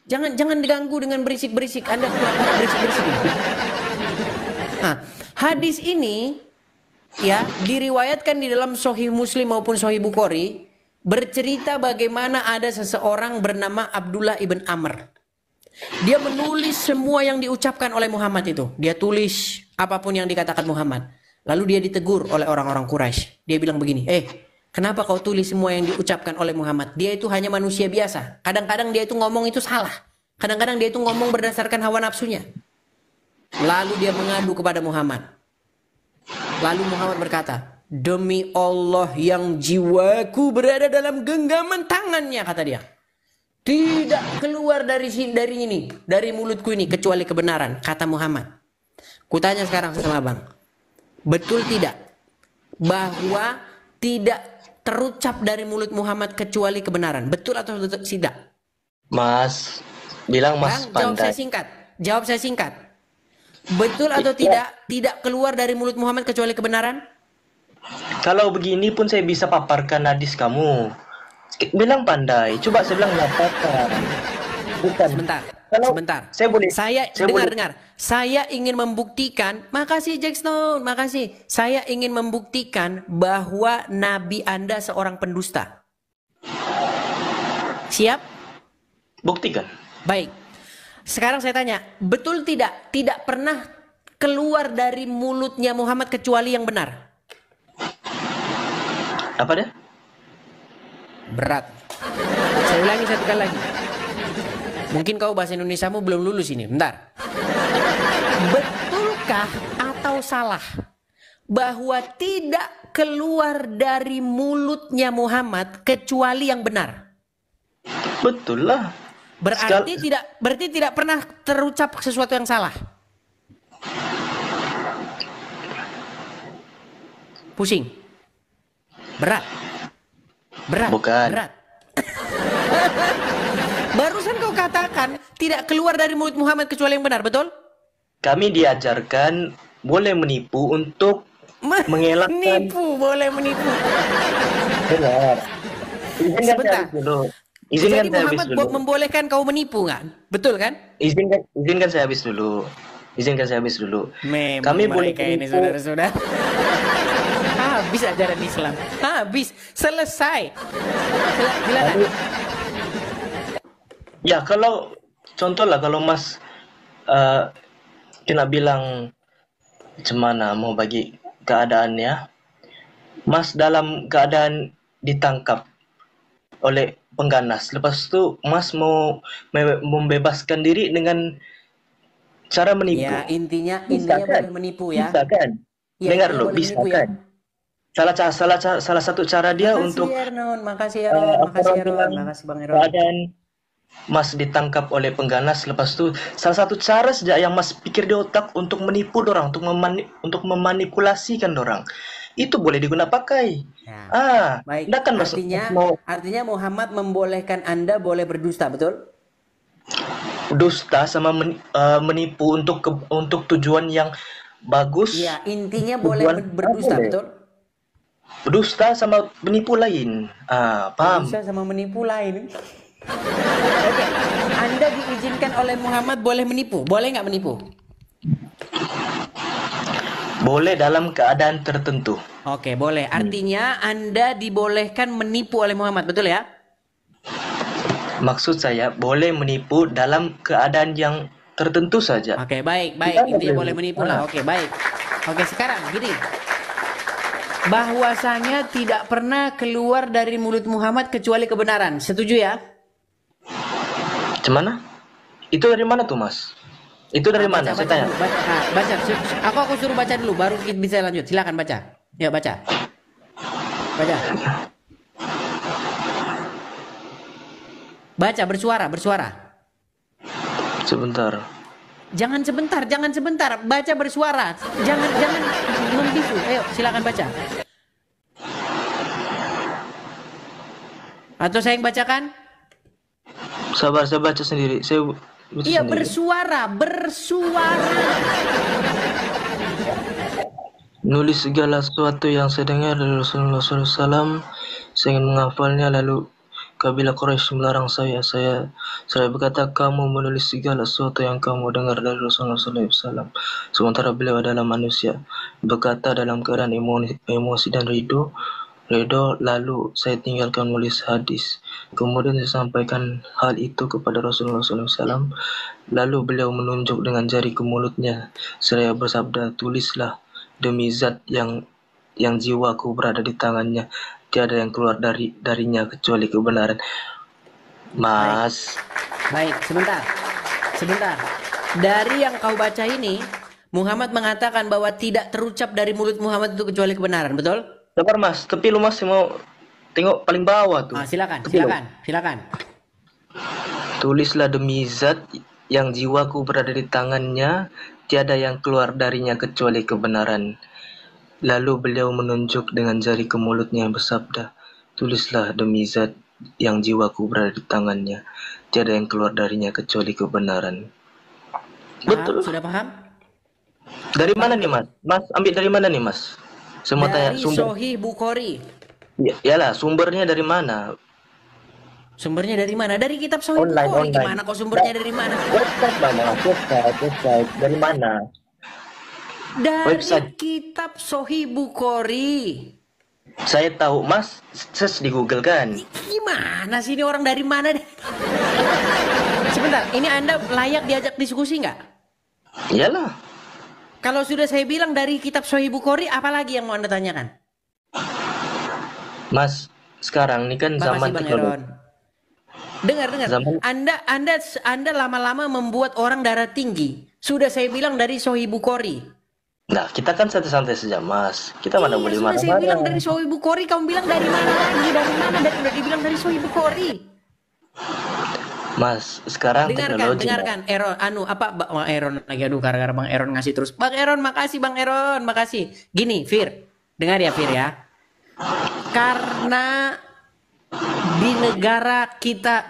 Jangan diganggu dengan berisik-berisik. Anda berisik-berisik. Nah, hadis ini ya diriwayatkan di dalam Sahih Muslim maupun Sahih Bukhari, bercerita bagaimana ada seseorang bernama Abdullah ibn Amr. Dia menulis semua yang diucapkan oleh Muhammad itu. Dia tulis apapun yang dikatakan Muhammad. Lalu dia ditegur oleh orang-orang Quraisy. Dia bilang begini, Kenapa kau tulis semua yang diucapkan oleh Muhammad? Dia itu hanya manusia biasa. Kadang-kadang dia itu ngomong itu salah. Kadang-kadang dia itu ngomong berdasarkan hawa nafsunya. Lalu dia mengadu kepada Muhammad. Lalu Muhammad berkata, demi Allah yang jiwaku berada dalam genggaman tangannya, kata dia. Tidak keluar dari ini, dari mulutku ini, kecuali kebenaran, kata Muhammad. Kutanya sekarang sama abang. Betul tidak? Bahwa tidak terucap dari mulut Muhammad kecuali kebenaran. Betul atau tidak? Mas, bilang Mas Bang, pandai. Jawab saya singkat. Betul atau tidak keluar dari mulut Muhammad kecuali kebenaran? Kalau begini pun saya bisa paparkan hadis kamu. Bilang pandai. Coba saya bilang laporkan. Bukan. Sebentar. Saya dengar. Saya ingin membuktikan, makasih Jack Stone, makasih. Saya ingin membuktikan bahwa Nabi Anda seorang pendusta. Siap? Buktikan. Baik. Sekarang saya tanya, betul tidak pernah keluar dari mulutnya Muhammad kecuali yang benar? Apa deh? Berat. Saya ulangi satu kali lagi. Mungkin kau bahasa Indonesiamu belum lulus ini. Bentar. Betulkah atau salah bahwa tidak keluar dari mulutnya Muhammad kecuali yang benar? Betul lah. Berarti tidak pernah terucap sesuatu yang salah. Pusing. Berat. Bukan. Berat. Barusan kau katakan tidak keluar dari mulut Muhammad kecuali yang benar, betul? Kami diajarkan boleh menipu untuk mengelakkan. Menipu, boleh menipu. Benar. Sebentar. Jadi saya Muhammad habis dulu. membolehkan kau menipu, kan? Betul kan? Izinkan saya habis dulu. Memang Kami boleh mereka ini menipu. saudara-saudara. Habis ajaran Islam. Habis. Selesai. Silakan. Ya kalau contoh lah kalau Mas kena bilang cemana mau bagi keadaannya, Mas dalam keadaan ditangkap oleh pengganas, lepas itu Mas mau membebaskan diri dengan cara menipu. Ya intinya Bisa kan? boleh menipu ya. Bisa kan? Ya, Dengar intinya loh, boleh bisa menipu, ya. kan? Salah satu cara dia untuk Makasih Ernon, makasih Bang Ernon. keadaan Mas ditangkap oleh pengganas, lepas itu salah satu cara saja yang Mas pikir di otak untuk menipu dorang, untuk memanipulasikan dorang, itu boleh digunakan pakai. Ya. Baik. Enggak kan Mas? Artinya Muhammad membolehkan Anda boleh berdusta, betul? Dusta sama menipu untuk tujuan yang bagus. Iya, intinya boleh berdusta, boleh. betul? Dusta sama menipu lain. Paham? Berdusta sama menipu lain. Oke, Anda diizinkan oleh Muhammad boleh menipu, boleh nggak menipu? Boleh dalam keadaan tertentu. Oke, boleh. Artinya Anda dibolehkan menipu oleh Muhammad, betul ya? Maksud saya boleh menipu dalam keadaan yang tertentu saja. Oke, baik. Kita Intinya boleh boleh menipu lah. Oke, baik. Oke, sekarang gini. Bahwasanya tidak pernah keluar dari mulut Muhammad kecuali kebenaran. Setuju ya? Gimana? Itu dari mana tuh Mas? Itu dari mana? Saya tanya. Baca. Aku suruh baca dulu, baru kita bisa lanjut. Silakan baca. Ya baca. Baca bersuara. Sebentar. Jangan sebentar. Baca bersuara. Jangan membisu. Ayo, silakan baca. Atau saya yang bacakan? Sabar, saya baca sendiri. Iya, bersuara. Nulis segala sesuatu yang saya dengar dari Rasulullah SAW. Saya ingin menghafalnya, lalu kabilah Quraisy melarang saya. Saya berkata, kamu menulis segala sesuatu yang kamu dengar dari Rasulullah SAW. Sementara beliau adalah manusia. Berkata dalam keadaan emosi dan ridho, lalu saya tinggalkan menulis hadis. Kemudian saya sampaikan hal itu kepada Rasulullah SAW. Lalu beliau menunjuk dengan jari ke mulutnya. Saya bersabda, tulislah demi zat yang jiwaku berada di tangannya. tiada yang keluar darinya kecuali kebenaran. Mas, Baik, sebentar. Dari yang kau baca ini, Muhammad mengatakan bahwa tidak terucap dari mulut Muhammad itu kecuali kebenaran, betul? sabar Mas, tepi lu Mas, saya mau tengok paling bawah tuh. Silakan. Tulislah demi zat yang jiwaku berada di tangannya, tiada yang keluar darinya kecuali kebenaran. Lalu beliau menunjuk dengan jari ke mulutnya yang bersabda, tulislah demi zat yang jiwaku berada di tangannya, tiada yang keluar darinya kecuali kebenaran. Betul. Sudah paham? Dari mana nih Mas? Mas ambil dari mana nih Mas? Semua tanya Dari sumber. Sahih Bukhari. Yalah, sumbernya dari mana? Sumbernya dari mana? Dari kitab Sahih Online, Bukhari. online. Gimana kok sumbernya dari mana? Website mana? Website. Dari mana? Dari Website. kitab Sahih Bukhari. Saya tahu Mas, search di Google kan? Gimana sih ini orang dari mana deh? Sebentar, ini Anda layak diajak diskusi nggak? Iyalah. Kalau sudah saya bilang dari kitab Sahih Bukhari, apalagi yang mau Anda tanyakan? Mas, sekarang ini kan zaman Bang teknologi. Eron. Dengar. Zaman- Anda lama-lama membuat orang darah tinggi. Sudah saya bilang dari Sahih Bukhari. Nah, kita kan santai-santai saja, Mas. Kita mana boleh Sudah saya bilang marah-marah. dari Sahih Bukhari, kamu bilang dari mana lagi? Dari mana? Dan udah dibilang dari Sahih Bukhari. Mas, sekarang teknologi. Dengarkan, Eron, Bang Eron lagi, aduh, gara-gara Bang Eron ngasih terus. Bang Eron, makasih Bang Eron, makasih. Gini, Fir, dengar ya Fir ya. Karena di negara kita,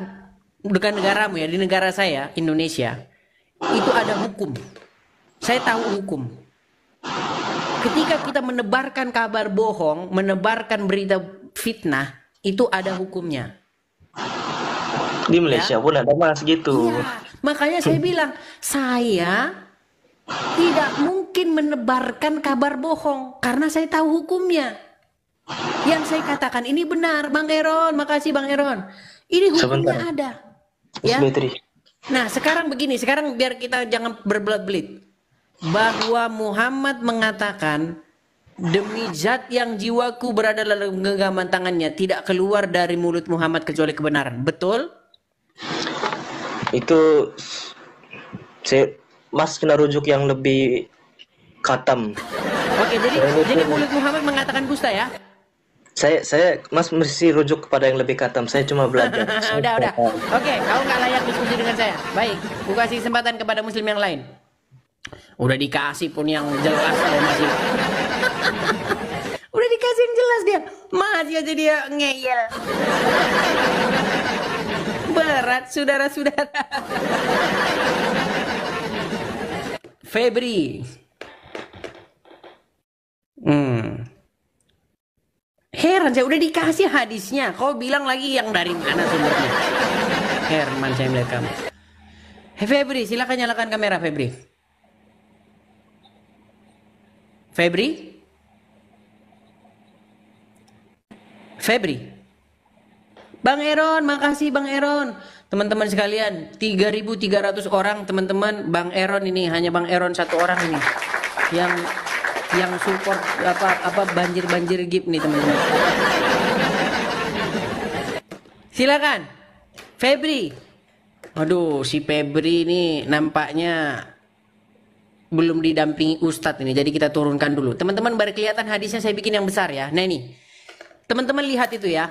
bukan negaramu ya, di negara saya, Indonesia, itu ada hukum. Saya tahu hukum. Ketika kita menebarkan kabar bohong, menebarkan berita fitnah, itu ada hukumnya. Di Malaysia pun ada Mas gitu. Iya, makanya saya bilang, saya tidak mungkin menebarkan kabar bohong karena saya tahu hukumnya. Yang saya katakan ini benar, Bang Eron, makasih Bang Eron. Ini hukumnya Sebentar. ada. Ya. SB3. Nah, sekarang begini, sekarang biar kita jangan berbelit-belit. Bahwa Muhammad mengatakan, demi zat yang jiwaku berada dalam genggaman tangannya, tidak keluar dari mulut Muhammad kecuali kebenaran. Betul? Itu Mas kena rujuk yang lebih khatam. Oke, jadi mulut Muhammad mengatakan dusta ya? Saya Mas mesti rujuk kepada yang lebih khatam. Saya cuma belajar. Udah. Oke, kau nggak layak diskusi dengan saya. Baik, ku kasih kesempatan kepada muslim yang lain. Udah dikasih pun yang jelas kau masih. Udah dikasih yang jelas dia. Masih aja dia ngeyel. Berat, saudara-saudara. Febri. Heran, saya udah dikasih hadisnya. Kau bilang lagi yang dari mana sumbernya? Herman, saya melihat kamu. Hey, Febri, silakan nyalakan kamera, Febri. Febri. Bang Eron, makasih Bang Eron. Teman-teman sekalian, 3.300 orang teman-teman Bang Eron ini, hanya Bang Eron satu orang ini yang support apa banjir gift nih teman-teman. Silakan. Febri. Aduh, si Febri ini nampaknya belum didampingi Ustadz ini. Jadi kita turunkan dulu. Teman-teman baru kelihatan hadisnya saya bikin yang besar ya. Nah ini. Teman-teman lihat itu ya.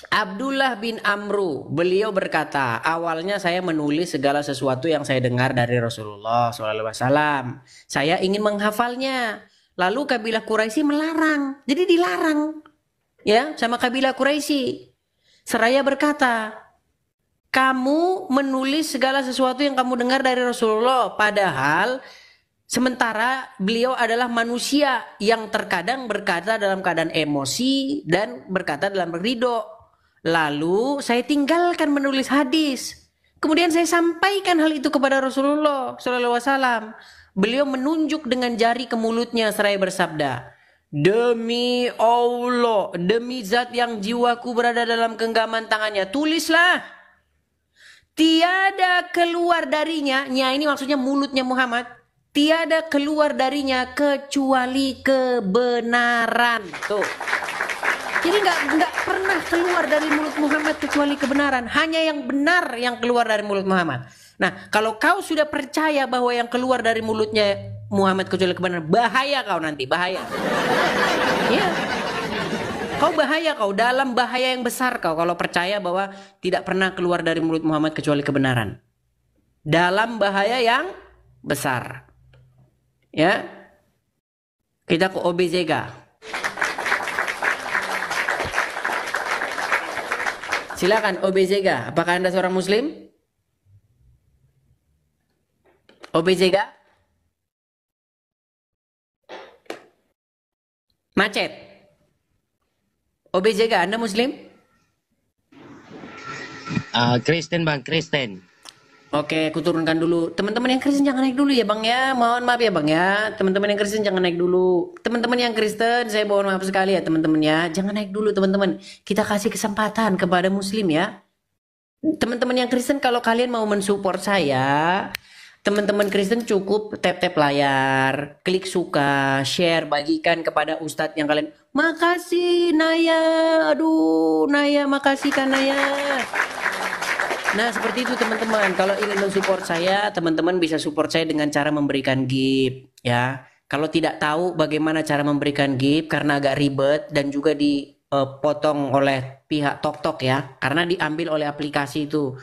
Abdullah bin Amru, beliau berkata, awalnya saya menulis segala sesuatu yang saya dengar dari Rasulullah SAW. Saya ingin menghafalnya. Lalu kabilah Quraisy melarang. Jadi dilarang ya sama kabilah Quraisy. Seraya berkata, kamu menulis segala sesuatu yang kamu dengar dari Rasulullah. Padahal sementara beliau adalah manusia yang terkadang berkata dalam keadaan emosi dan berkata dalam ridho. Lalu saya tinggalkan menulis hadis. Kemudian saya sampaikan hal itu kepada Rasulullah SAW. Beliau menunjuk dengan jari ke mulutnya seraya bersabda, demi Allah, demi zat yang jiwaku berada dalam genggaman tangannya, tulislah. Tiada keluar darinya, ini maksudnya mulutnya Muhammad, tiada keluar darinya kecuali kebenaran. Tuh. Jadi nggak pernah keluar dari mulut Muhammad kecuali kebenaran. Hanya yang benar yang keluar dari mulut Muhammad. Nah, kalau kau sudah percaya bahwa yang keluar dari mulutnya Muhammad kecuali kebenaran, bahaya kau nanti, bahaya. Ya. Kau bahaya, kau dalam bahaya yang besar kau kalau percaya bahwa tidak pernah keluar dari mulut Muhammad kecuali kebenaran. Dalam bahaya yang besar. Ya. Kita ke OBZega. Silakan OBZega, apakah Anda seorang muslim? OBZega? Macet. OBZega, Anda muslim? Kristen bang, Kristen. Oke, aku turunkan dulu. Teman-teman yang Kristen jangan naik dulu ya bang ya. Mohon maaf ya bang ya. Teman-teman yang Kristen jangan naik dulu. Teman-teman yang Kristen, saya mohon maaf sekali ya teman-teman ya. Jangan naik dulu teman-teman. Kita kasih kesempatan kepada muslim ya. Teman-teman yang Kristen, kalau kalian mau mensupport saya, teman-teman Kristen cukup tap-tap layar, klik suka, share, bagikan kepada ustadz yang kalian. Makasih Naya. Aduh Naya, makasih kan Naya. Nah seperti itu teman-teman. Kalau ingin mensupport saya, teman-teman bisa support saya dengan cara memberikan gift ya. Kalau tidak tahu bagaimana cara memberikan gift karena agak ribet dan juga dipotong oleh pihak TokTok ya, karena diambil oleh aplikasi itu.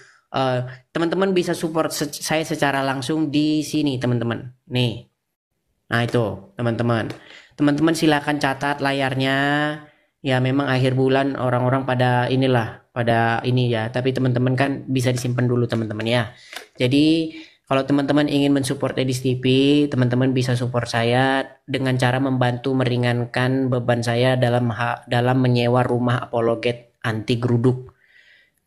Teman-teman bisa support saya secara langsung di sini teman-teman. Nih. Nah itu teman-teman. Teman-teman silakan catat layarnya. Ya memang akhir bulan orang-orang pada ini ya, tapi teman-teman kan bisa disimpan dulu teman-teman ya. Jadi kalau teman-teman ingin mensupport Edis TV, teman-teman bisa support saya dengan cara membantu meringankan beban saya dalam menyewa rumah apologet anti geruduk.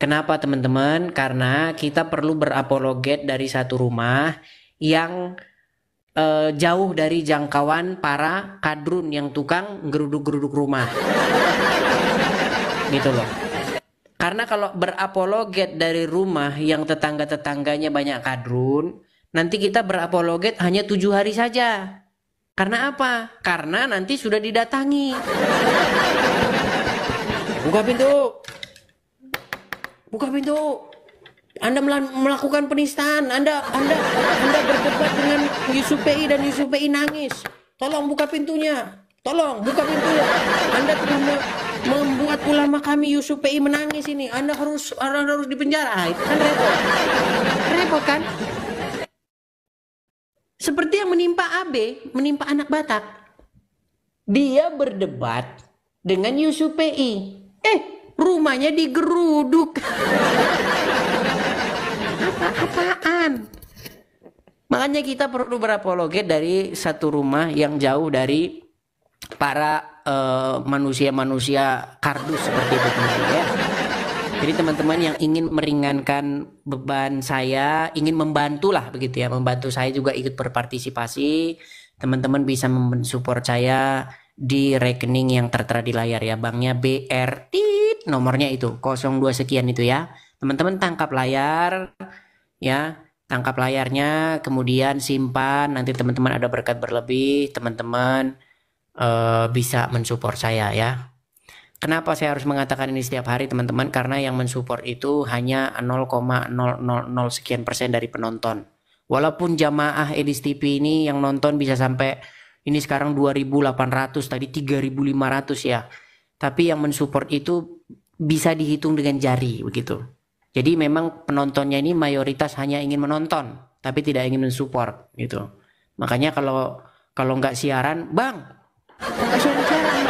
Kenapa teman-teman? Karena kita perlu berapologet dari satu rumah yang jauh dari jangkauan para kadrun yang tukang geruduk-geruduk rumah. Gitu loh. Karena kalau berapologet dari rumah yang tetangga-tetangganya banyak kadrun, nanti kita berapologet hanya 7 hari saja. Karena apa? Karena nanti sudah didatangi. Buka pintu. Buka pintu. Anda melakukan penistaan. Anda berdebat dengan Yusuf PI dan Yusuf PI nangis. Tolong buka pintunya. Tolong buka pintunya. Anda telah membuat ulama kami Yusuf PI menangis ini. Anda harus dipenjara. Itu kan repot. Repot kan? Seperti yang menimpa AB, menimpa anak Batak. Dia berdebat dengan Yusuf PI. Rumahnya digeruduk. Apaan? Makanya kita perlu berapologet dari satu rumah yang jauh dari para manusia-manusia kardus seperti itu teman-teman ya. Jadi teman-teman yang ingin meringankan beban saya, ingin membantu lah begitu ya, membantu saya juga ikut berpartisipasi, teman-teman bisa mensupport saya di rekening yang tertera di layar ya, banknya BR nomornya itu 02 sekian itu ya. Teman-teman tangkap layar ya, tangkap layarnya, kemudian simpan. Nanti teman-teman ada berkat berlebih, teman-teman bisa mensupport saya ya. Kenapa saya harus mengatakan ini setiap hari teman-teman? Karena yang mensupport itu hanya 0,000 sekian persen dari penonton. Walaupun jamaah Edis TV ini yang nonton bisa sampai ini sekarang 2.800, tadi 3.500 ya. Tapi yang mensupport itu bisa dihitung dengan jari begitu. Jadi memang penontonnya ini mayoritas hanya ingin menonton, tapi tidak ingin mensupport gitu. Makanya kalau nggak siaran, bang, kok nggak siaran,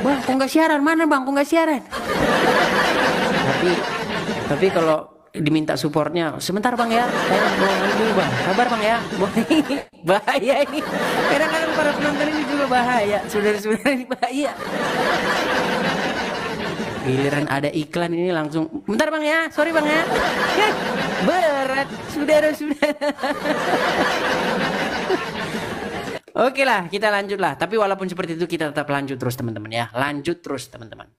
bang, kok nggak siaran, mana bang, kok nggak siaran. Tapi kalau diminta supportnya, sebentar bang ya, saya mau dulu bang, sabar bang ya. Bahaya ini. Kadang-kadang para penonton ini juga bahaya, saudara-saudara ini bahaya. Giliran ada iklan ini langsung, bentar bang ya, sorry bang ya. Berat, saudara-saudara. Oke lah, kita lanjut lah. Tapi walaupun seperti itu kita tetap lanjut terus teman-teman ya. Lanjut terus teman-teman.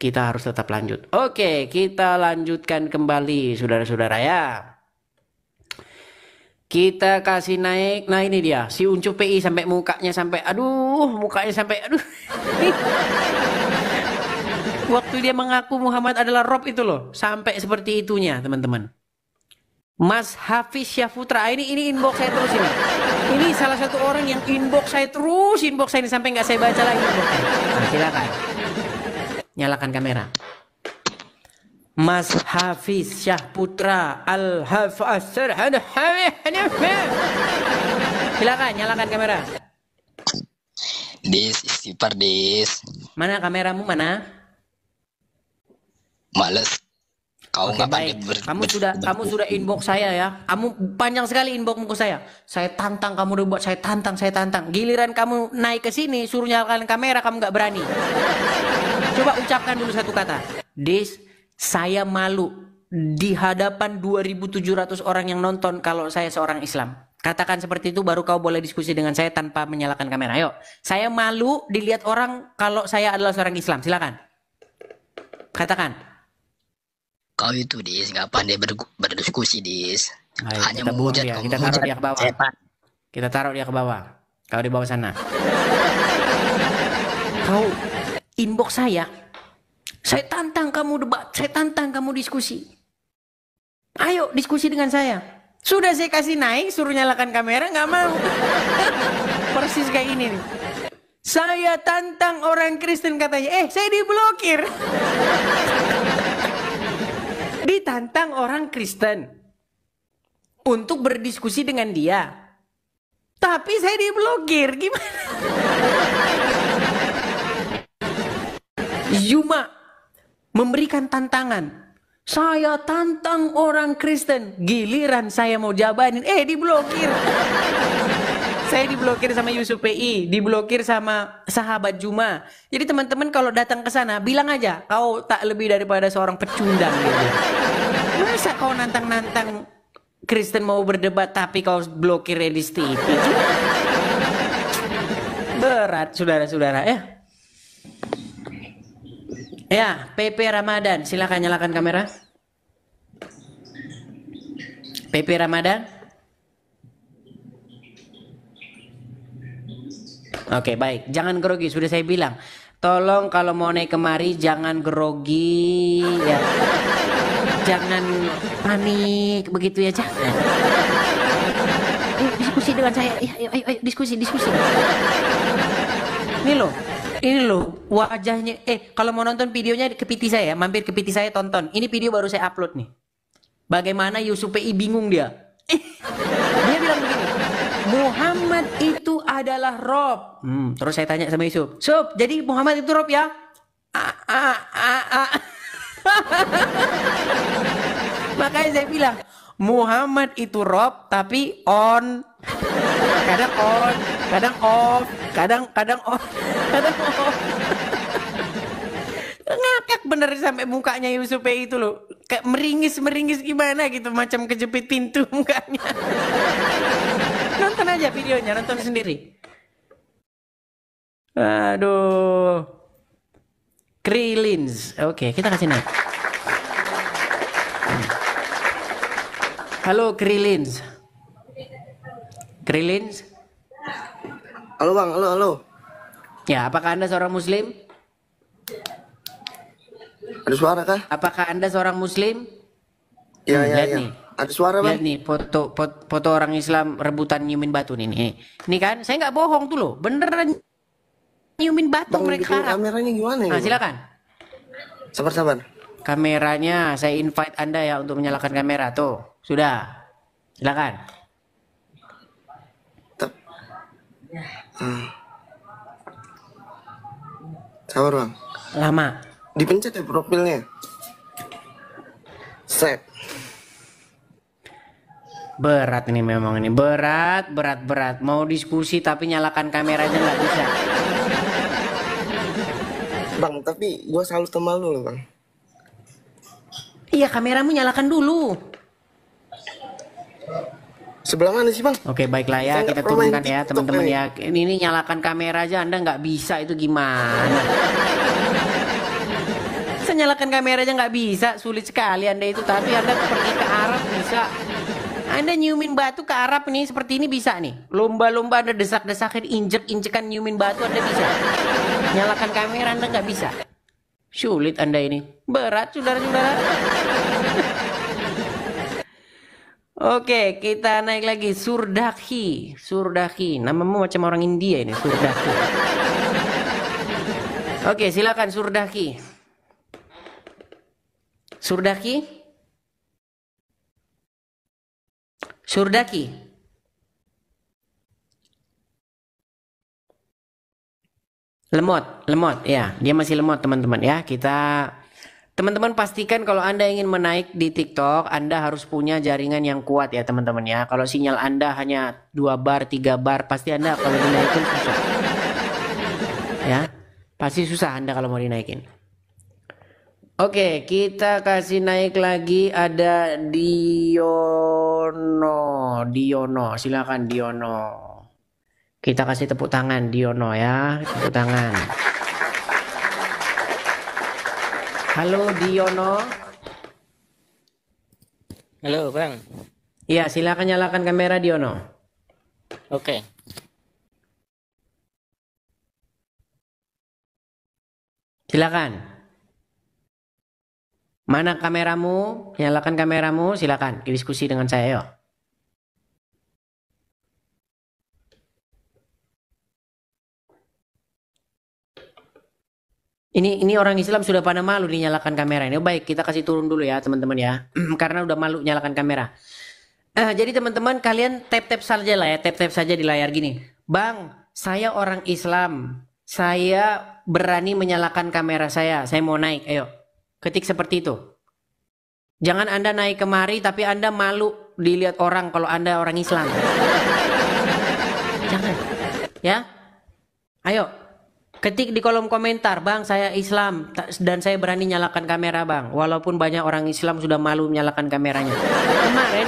Kita harus tetap lanjut. Oke, kita lanjutkan kembali saudara-saudara ya. Kita kasih naik. Nah ini dia, si Uncu PI sampai mukanya sampai, aduh, mukanya sampai, aduh. Waktu dia mengaku Muhammad adalah Rob itu loh. Sampai seperti itunya teman-teman. Mas Hafiz Syaputra, ini inbox saya terus ini. Ini salah satu orang yang inbox saya terus, inbox saya ini sampai nggak saya baca lagi inboxnya. Nah, silakan. Nyalakan kamera. Mas Hafiz Syaputra Al-Hafiz. Silakan nyalakan kamera. Dis, istighfar dis. Mana kameramu mana? Males. Kau Oke, nggak baik. Kamu sudah inbox saya ya. Kamu panjang sekali inboxmu ke saya. Saya tantang kamu udah buat, saya tantang. Giliran kamu naik ke sini suruh nyalakan kamera kamu nggak berani. Coba ucapkan dulu satu kata. Dis, saya malu di hadapan 2.700 orang yang nonton kalau saya seorang Islam. Katakan seperti itu baru kau boleh diskusi dengan saya tanpa menyalakan kamera. Ayo. Saya malu dilihat orang kalau saya adalah seorang Islam. Silakan. Katakan. Kau itu dis nggak pandai berdiskusi dis. Ayo, Hanya kita buang menghujat dia. kau, Kita taruh menghujat dia ke bawah. setan. Kita taruh dia ke bawah. Kau di bawah sana. Kau inbox saya. Saya tantang kamu debat. Saya tantang kamu diskusi. Ayo diskusi dengan saya. Sudah saya kasih naik, suruh nyalakan kamera, nggak mau. Persis kayak ini nih. Saya tantang orang Kristen katanya. Saya diblokir. Ditantang orang Kristen untuk berdiskusi dengan dia. Tapi saya diblokir. Gimana? Zuma memberikan tantangan. Saya tantang orang Kristen. Giliran saya mau jabanin. Diblokir. Saya diblokir sama Yusuf PI, diblokir sama sahabat Juma. Jadi teman-teman kalau datang ke sana bilang aja, kau tak lebih daripada seorang pecundang gitu. Masa kau nantang-nantang Kristen mau berdebat tapi kau blokir Redis TV? Berat saudara-saudara ya. Ya, PP Ramadan, silakan nyalakan kamera. PP Ramadan. Oke, baik. Jangan grogi, sudah saya bilang. Tolong kalau mau naik kemari jangan grogi ya. Jangan panik begitu ya, jangan. Ayo diskusi dengan saya. Ayo diskusi. Ini loh wajahnya. Kalau mau nonton videonya ke PT saya, mampir ke PT saya tonton. Ini video baru saya upload nih. Bagaimana Yusuf PI bingung dia. Dia bilang begini. Muhammad itu adalah Rob. Terus saya tanya sama Yusuf. Sob, jadi Muhammad itu Rob ya? Makanya saya bilang Muhammad itu Rob tapi on. Kadang on, kadang off, kadang on, kadang off. Ngakak bener sampai mukanya Yusuf itu loh. Kayak meringis gimana gitu, macam kejepit pintu mukanya. Nonton aja videonya, nonton sendiri. Aduh. Krilins. Oke, kita kasih naik. Halo Krilins. Krilins. Halo Bang, halo. Ya, apakah Anda seorang muslim? Ada suara kah? Apakah Anda seorang muslim? Ya. Lihat nih. Ada suara Bang. Lihat nih foto orang Islam rebutan nyiumin batu nih. Ini kan, saya nggak bohong tuh loh. Beneran nyiumin batu Bang, mereka harap. kameranya gimana ya? Nah, silakan. Sabar. Kameranya saya invite Anda ya untuk menyalakan kamera tuh. Sudah. Silakan. Sabar Bang. Lama. Dipencet ya profilnya. Set. Berat ini memang ini. Berat. Mau diskusi tapi nyalakan kamera aja nggak bisa. Bang, tapi gua selalu temal lu Bang. Iya, kameramu nyalakan dulu. Sebelah mana sih Bang? Oke, baiklah ya, kita turunkan ya teman-teman ya. Ini nyalakan kamera aja Anda nggak bisa, itu gimana? Saya nyalakan kamera aja nggak bisa, sulit sekali Anda itu. Tapi Anda pergi ke Arab bisa. Anda nyumin batu ke Arab nih seperti ini bisa nih. Lomba-lomba Anda desak-desakin, injek-injekan nyumin batu Anda bisa. Nyalakan kamera Anda nggak bisa. Sulit Anda ini. Berat, saudara-saudara. Oke, kita naik lagi. Surdaki. Surdaki. Namamu macam orang India ini, Surdaki. Oke, silakan Surdaki. Surdaki? Surdaki. Lemot ya. Dia masih lemot teman-teman ya. Teman-teman pastikan kalau Anda ingin menaik di TikTok, Anda harus punya jaringan yang kuat ya teman-teman ya. Kalau sinyal Anda hanya 2 bar, 3 bar, pasti Anda kalau dinaikin susah. Ya, pasti susah Anda kalau mau dinaikin. Oke, kita kasih naik lagi, ada Diono, silakan Diono. Kita kasih tepuk tangan Diono ya, tepuk tangan. Halo Diono. Halo Bang. Iya, silakan nyalakan kamera Diono. Oke. Silakan. Mana kameramu? Nyalakan kameramu, silakan diskusi dengan saya yuk. Ini orang Islam sudah pada malu dinyalakan kamera ini. Oh, baik, kita kasih turun dulu ya teman-teman ya. Karena udah malu nyalakan kamera. Jadi teman-teman kalian tap-tap saja lah ya. Tap-tap saja di layar gini. Bang, saya orang Islam. Saya berani menyalakan kamera saya. Saya mau naik, ayo. Ketik seperti itu. Jangan Anda naik kemari tapi Anda malu dilihat orang kalau Anda orang Islam. Jangan. Ya. Ayo. Ketik di kolom komentar, Bang saya Islam dan saya berani nyalakan kamera Bang. Walaupun banyak orang Islam sudah malu menyalakan kameranya. Kemarin,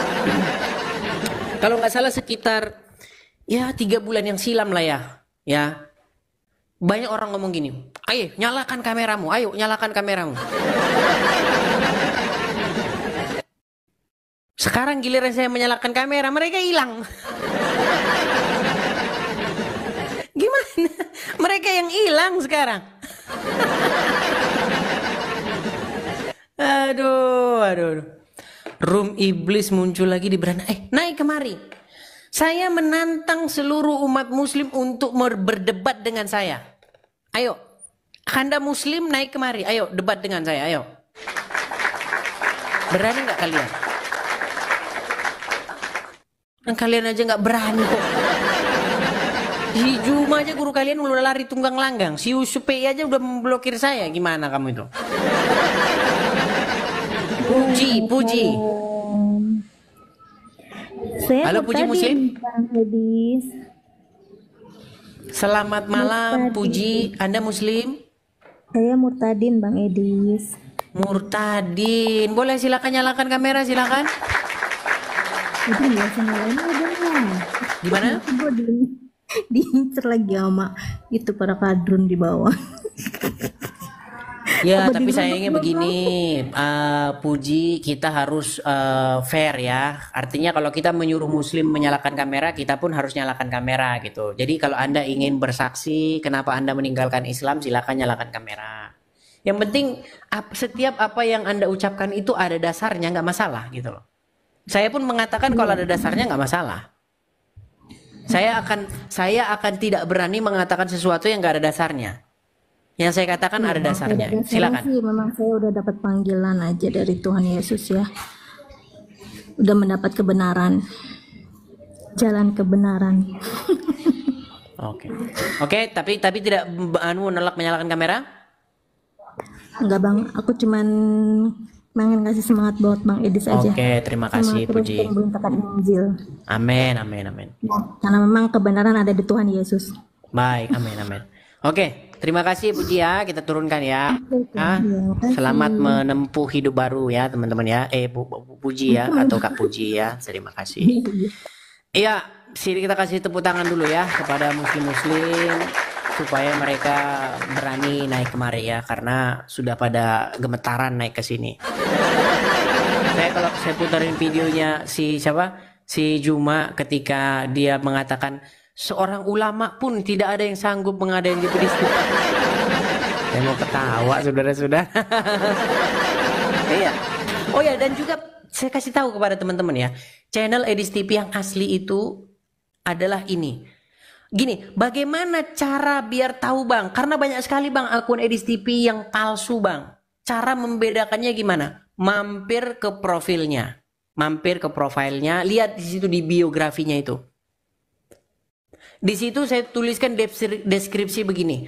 kalau nggak salah sekitar ya 3 bulan yang silam lah ya. Ya. Banyak orang ngomong gini, ayo nyalakan kameramu, ayo nyalakan kameramu. Sekarang giliran saya menyalakan kamera, mereka hilang. Gimana? Mereka yang hilang sekarang. Aduh. Room iblis muncul lagi di beranda. Naik kemari. Saya menantang seluruh umat muslim untuk berdebat dengan saya. Ayo. Anda muslim naik kemari. Ayo debat dengan saya. Ayo. Berani nggak kalian? Dan kalian aja nggak berani kok. Si Juma aja guru kalian udah lari tunggang langgang. Si Usupi aja udah memblokir saya. Gimana kamu itu? Puji. Halo Puji Muslim. Selamat malam Puji. Anda Muslim? Saya Murtadin Bang Edis. Murtadin. Boleh silakan nyalakan kamera silakan. Gimana? Diincer lagi sama itu para kadrun di bawah. Ya, tapi sayangnya begini, Puji, kita harus fair ya. Artinya kalau kita menyuruh muslim menyalakan kamera, kita pun harus nyalakan kamera gitu. Jadi kalau Anda ingin bersaksi kenapa Anda meninggalkan Islam, silakan nyalakan kamera. Yang penting setiap apa yang Anda ucapkan itu ada dasarnya, nggak masalah gitu loh. Saya pun mengatakan kalau ada dasarnya nggak masalah. Saya akan tidak berani mengatakan sesuatu yang nggak ada dasarnya. Yang saya katakan ada dasarnya. Silakan. Memang saya udah dapat panggilan aja dari Tuhan Yesus ya. Udah mendapat kebenaran. Jalan kebenaran. Oke, tapi tidak menolak menyalakan kamera? Enggak Bang, aku cuman pengen ngasih semangat buat Bang Edis aja. Oke, terima kasih Puji. Injil. Amin. Ya, karena memang kebenaran ada di Tuhan Yesus. Baik, amin. Oke, terima kasih Puji ya, kita turunkan ya. Selamat menempuh hidup baru ya teman-teman ya. Puji ya atau Kak Puji ya. Terima kasih. Iya, sini kita kasih tepuk tangan dulu ya kepada muslim-muslim supaya mereka berani naik kemari ya, karena sudah pada gemetaran naik ke sini. Kalau saya putarin videonya si Juma ketika dia mengatakan seorang ulama pun tidak ada yang sanggup mengadain gitu. Saya mau ketawa, saudara-saudara. Iya. Oh ya, dan juga saya kasih tahu kepada teman-teman ya, channel Edis TV yang asli itu adalah ini. Gini, bagaimana cara biar tahu bang? Karena banyak sekali bang akun Edis TV yang palsu bang. Cara membedakannya gimana? Mampir ke profilnya. Mampir ke profilnya, lihat di situ di biografinya itu. Di situ saya tuliskan deskripsi begini.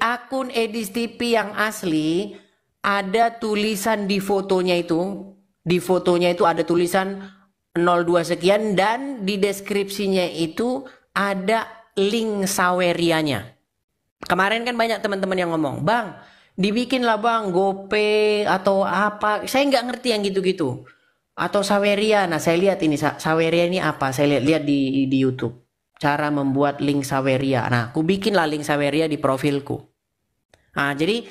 Akun Edis TV yang asli ada tulisan di fotonya itu. Di fotonya itu ada tulisan 02 sekian dan di deskripsinya itu ada link Sawerianya. Kemarin kan banyak teman-teman yang ngomong, bang dibikinlah bang GoPay atau apa, saya nggak ngerti yang gitu-gitu, atau Saweria. Nah saya lihat ini Saweria ini apa, saya lihat di YouTube cara membuat link Saweria. Nah aku bikinlah link Saweria di profilku. Nah jadi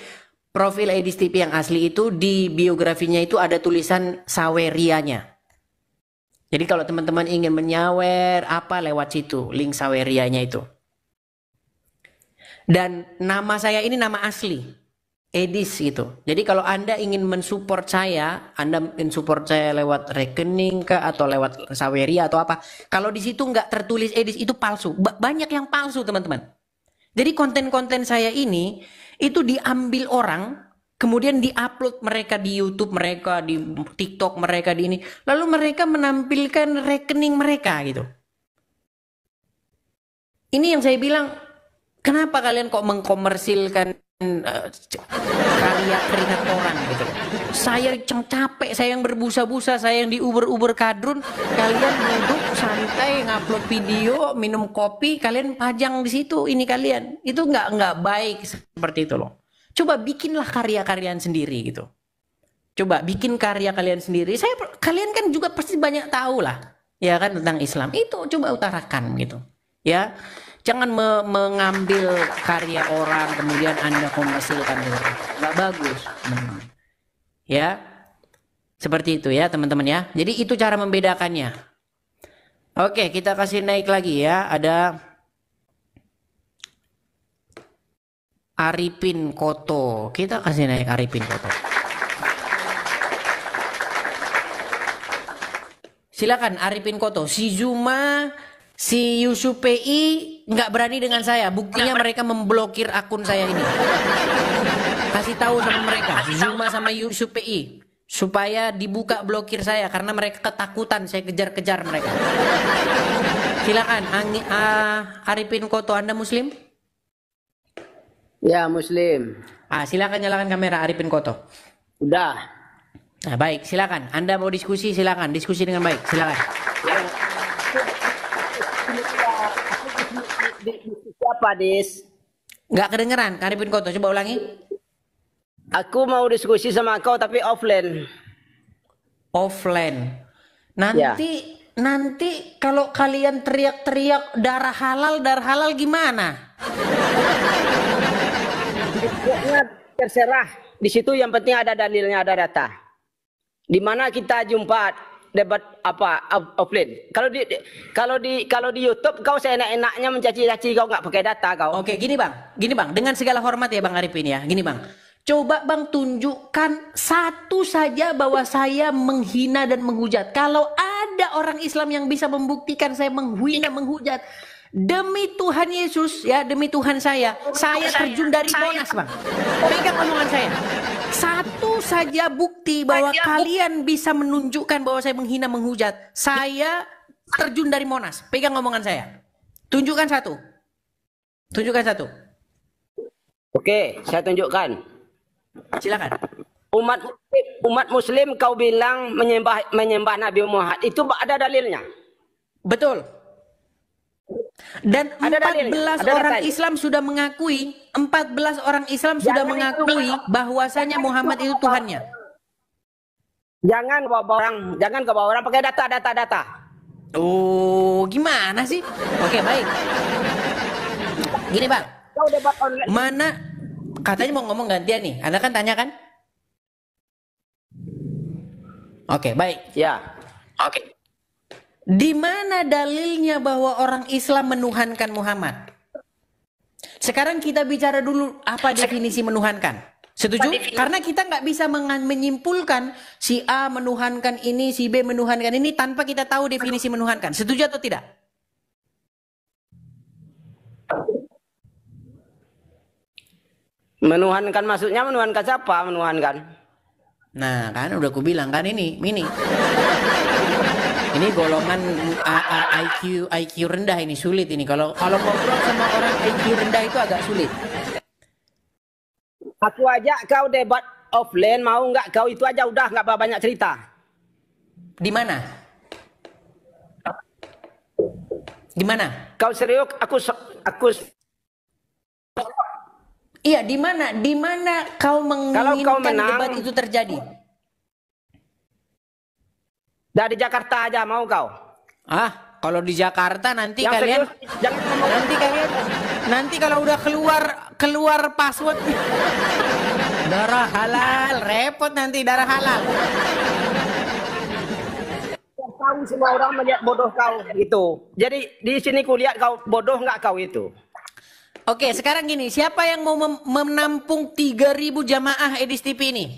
profil Edis TV yang asli itu di biografinya itu ada tulisan Sawerianya. Jadi kalau teman-teman ingin menyawer apa lewat situ, link Sawerianya itu. Dan nama saya ini nama asli, Edis gitu. Jadi kalau Anda ingin mensupport saya, Anda mensupport saya lewat rekening kah atau lewat Saweria atau apa. Kalau di situ nggak tertulis Edis itu palsu. Banyak yang palsu teman-teman. Jadi konten-konten saya ini itu diambil orang, kemudian diupload mereka di YouTube mereka, di TikTok mereka, di ini. Lalu mereka menampilkan rekening mereka gitu. Ini yang saya bilang, kenapa kalian kok mengkomersilkan karya keringat orang gitu. Saya capek, saya yang berbusa-busa, saya yang di Uber kadrun, kalian duduk santai ngupload video, minum kopi, kalian pajang di situ ini kalian. Itu nggak baik seperti itu loh. Coba bikinlah karya kalian sendiri gitu. Coba bikin karya kalian sendiri. Kalian kan juga pasti banyak tahu lah, ya kan tentang Islam. Itu coba utarakan gitu, ya. Jangan mengambil karya orang kemudian Anda komersilkan dulu. Nggak bagus, teman-teman. Ya, seperti itu ya teman-teman ya. Jadi itu cara membedakannya. Oke, kita kasih naik lagi ya. Ada Arifin Koto. Kita kasih naik Arifin Koto. Silakan Arifin Koto. Si Zuma, si Yusuf PI nggak berani dengan saya. Buktinya mereka memblokir akun saya ini. Kasih tahu sama mereka, Zuma sama Yusuf PI, supaya dibuka blokir saya karena mereka ketakutan saya kejar-kejar mereka. Silakan Arifin Koto, Anda Muslim? Ya, Muslim. Silakan nyalakan kamera Arifin Koto. Udah. Nah, baik, silakan. Anda mau diskusi, silakan. Diskusi dengan baik, silakan. Siapa, Dis? Nggak kedengeran, Arifin Koto. Coba ulangi. Aku mau diskusi sama kau tapi offline. Offline. Nanti kalau kalian teriak-teriak darah halal gimana? Terserah. Di situ yang penting ada dalilnya, ada data. Di mana kita jumpa debat apa offline. Kalau di YouTube kau seenak-enaknya mencaci-caci, kau nggak pakai data kau. Oke, gini bang, dengan segala hormat ya bang Arifin ya, gini bang. Coba bang tunjukkan satu saja bahwa saya menghina dan menghujat. Kalau ada orang Islam yang bisa membuktikan saya menghina, menghujat, demi Tuhan Yesus ya, demi Tuhan saya terjun dari Monas bang. Pegang omongan saya. Satu saja bukti bahwa kalian bisa menunjukkan bahwa saya menghina, menghujat, saya terjun dari Monas. Pegang omongan saya. Tunjukkan satu. Tunjukkan satu. Oke, saya tunjukkan. Silakan. Umat Muslim kau bilang menyembah Nabi Muhammad, itu ada dalilnya. Betul. Dan 14 orang Islam sudah mengakui, 14 orang Islam sudah mengakui bahwasanya Muhammad itu Tuhannya. Jangan ke bawah orang pakai data. Oh, gimana sih? Oke, baik. Gini, Bang. Mana katanya mau ngomong gantian nih. Anda kan tanya kan? Oke, baik. Ya. Oke. Di mana dalilnya bahwa orang Islam menuhankan Muhammad? Sekarang kita bicara dulu apa definisi menuhankan. Setuju? Karena kita nggak bisa menyimpulkan si A menuhankan ini, si B menuhankan ini tanpa kita tahu definisi menuhankan. Setuju atau tidak? Menuhankan maksudnya menuhankan siapa? Menuhankan. Nah, kan udah aku bilang kan ini. Ini golongan IQ rendah ini, sulit ini. Kalau ngobrol sama orang IQ rendah itu agak sulit. Aku ajak kau debat offline, mau nggak kau? Itu aja udah, nggak banyak cerita. Di mana? Di mana? Kau serius? Aku. Iya, di mana? Di mana kau menginginkan debat itu terjadi? Dari Jakarta aja mau kau? Ah, kalau di Jakarta nanti yang kalian serius, jangan nanti kalau udah keluar password darah halal, repot nanti darah halal. Kau semua orang melihat bodoh kau gitu. Jadi di sini kulihat kau bodoh nggak kau itu? Oke, sekarang gini, siapa yang mau menampung 3.000 jamaah Edis TV ini?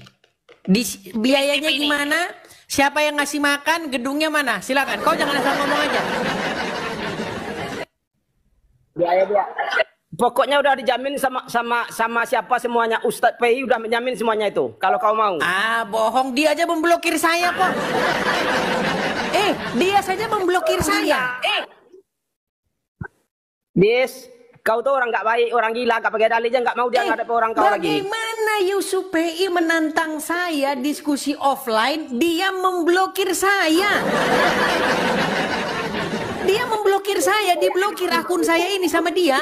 Biayanya gimana? Siapa yang ngasih makan? Gedungnya mana? Silakan. Kau jangan asal ngomong aja. Biaya. Pokoknya udah dijamin sama siapa semuanya. Ustadz PI udah menjamin semuanya itu. Kalau kau mau. Ah, bohong. Dia aja memblokir saya kok. Dia saja memblokir saya. Dis, kau tuh orang nggak baik, orang gila, nggak pakai dalil aja nggak mau dia ngadep orang kau lagi. Bagaimana Yusuf PI menantang saya diskusi offline, dia memblokir saya. Dia memblokir saya, diblokir akun saya ini sama dia.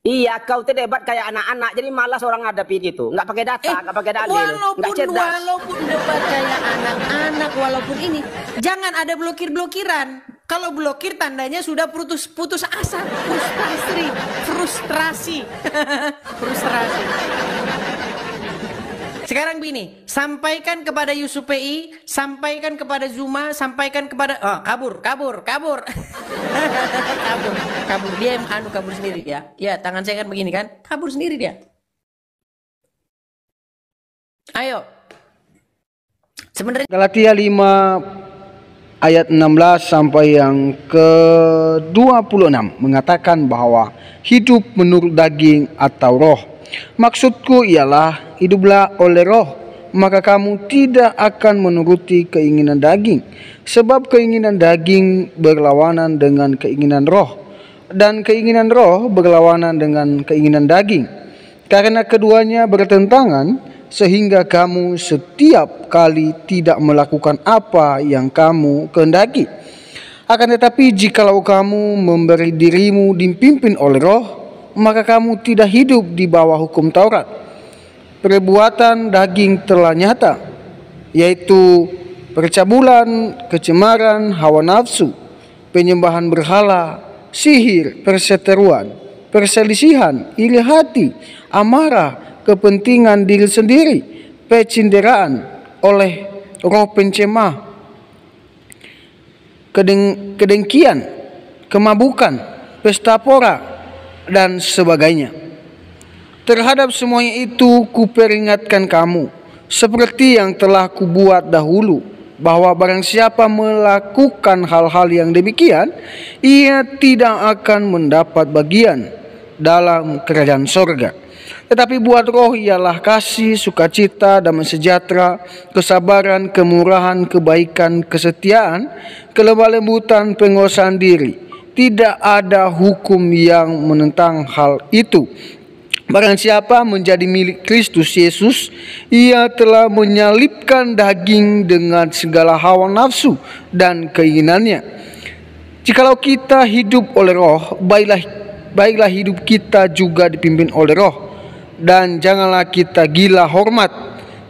Iya, kau tuh debat kayak anak-anak, jadi malas orang ngadepin gitu. Nggak pakai data, nggak pakai dalil, nggak cerdas. Walaupun debat kayak anak-anak, walaupun ini, jangan ada blokir-blokiran. Kalau blokir tandanya sudah putus asa, frustrasi. Frustrasi. Sekarang begini, sampaikan kepada Yusuf PI, sampaikan kepada Zuma, sampaikan kepada kabur. kabur. Dia yang kabur sendiri ya. Ya, tangan saya kan begini kan, kabur sendiri dia. Ayo. Sebenarnya Galatia 5 ayat 16 sampai yang ke-26 mengatakan bahwa hidup menurut daging atau roh. Maksudku ialah hiduplah oleh roh, maka kamu tidak akan menuruti keinginan daging. Sebab keinginan daging berlawanan dengan keinginan roh, dan keinginan roh berlawanan dengan keinginan daging. Karena keduanya bertentangan, sehingga kamu setiap kali tidak melakukan apa yang kamu kehendaki. Akan tetapi jikalau kamu memberi dirimu dipimpin oleh roh, maka kamu tidak hidup di bawah hukum Taurat. Perbuatan daging telah nyata, yaitu percabulan, kecemaran, hawa nafsu, penyembahan berhala, sihir, perseteruan, perselisihan, iri hati, amarah, kepentingan diri sendiri, pecinderaan oleh roh pencemah, kedengkian, kemabukan, pesta pora, dan sebagainya. Terhadap semuanya itu kuperingatkan kamu, seperti yang telah kubuat dahulu, bahwa barang siapa melakukan hal-hal yang demikian, ia tidak akan mendapat bagian dalam kerajaan sorga. Tetapi buat roh ialah kasih, sukacita, damai sejahtera, kesabaran, kemurahan, kebaikan, kesetiaan, kelemah lembutan, penguasaan diri. Tidak ada hukum yang menentang hal itu. Barang siapa menjadi milik Kristus Yesus, ia telah menyalibkan daging dengan segala hawa nafsu dan keinginannya. Jikalau kita hidup oleh roh, baiklah hidup kita juga dipimpin oleh roh. Dan janganlah kita gila hormat,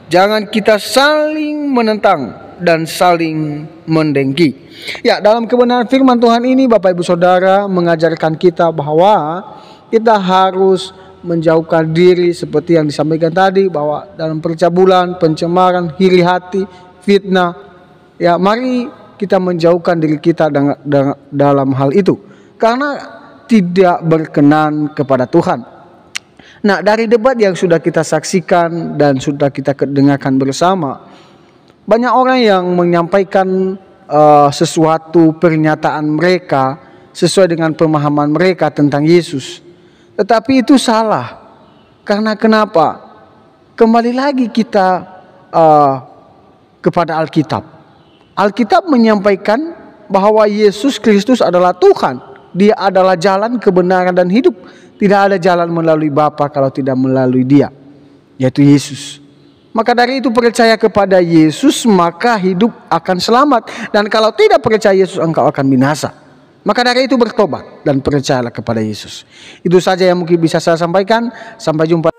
jangan kita saling menentang dan saling mendengki. Ya, dalam kebenaran firman Tuhan ini Bapak Ibu Saudara mengajarkan kita bahwa kita harus menjauhkan diri seperti yang disampaikan tadi, bahwa dalam percabulan, pencemaran, iri hati, fitnah, ya mari kita menjauhkan diri kita dalam hal itu. Karena tidak berkenan kepada Tuhan. Nah, dari debat yang sudah kita saksikan dan sudah kita dengarkan bersama, banyak orang yang menyampaikan sesuatu pernyataan mereka sesuai dengan pemahaman mereka tentang Yesus. Tetapi itu salah. Karena kenapa? Kembali lagi kita kepada Alkitab. Alkitab menyampaikan bahwa Yesus Kristus adalah Tuhan. Dia adalah jalan, kebenaran, dan hidup. Tidak ada jalan melalui Bapa kalau tidak melalui Dia, yaitu Yesus. Maka dari itu percaya kepada Yesus, maka hidup akan selamat. Dan kalau tidak percaya Yesus, engkau akan binasa. Maka dari itu bertobat dan percayalah kepada Yesus. Itu saja yang mungkin bisa saya sampaikan. Sampai jumpa.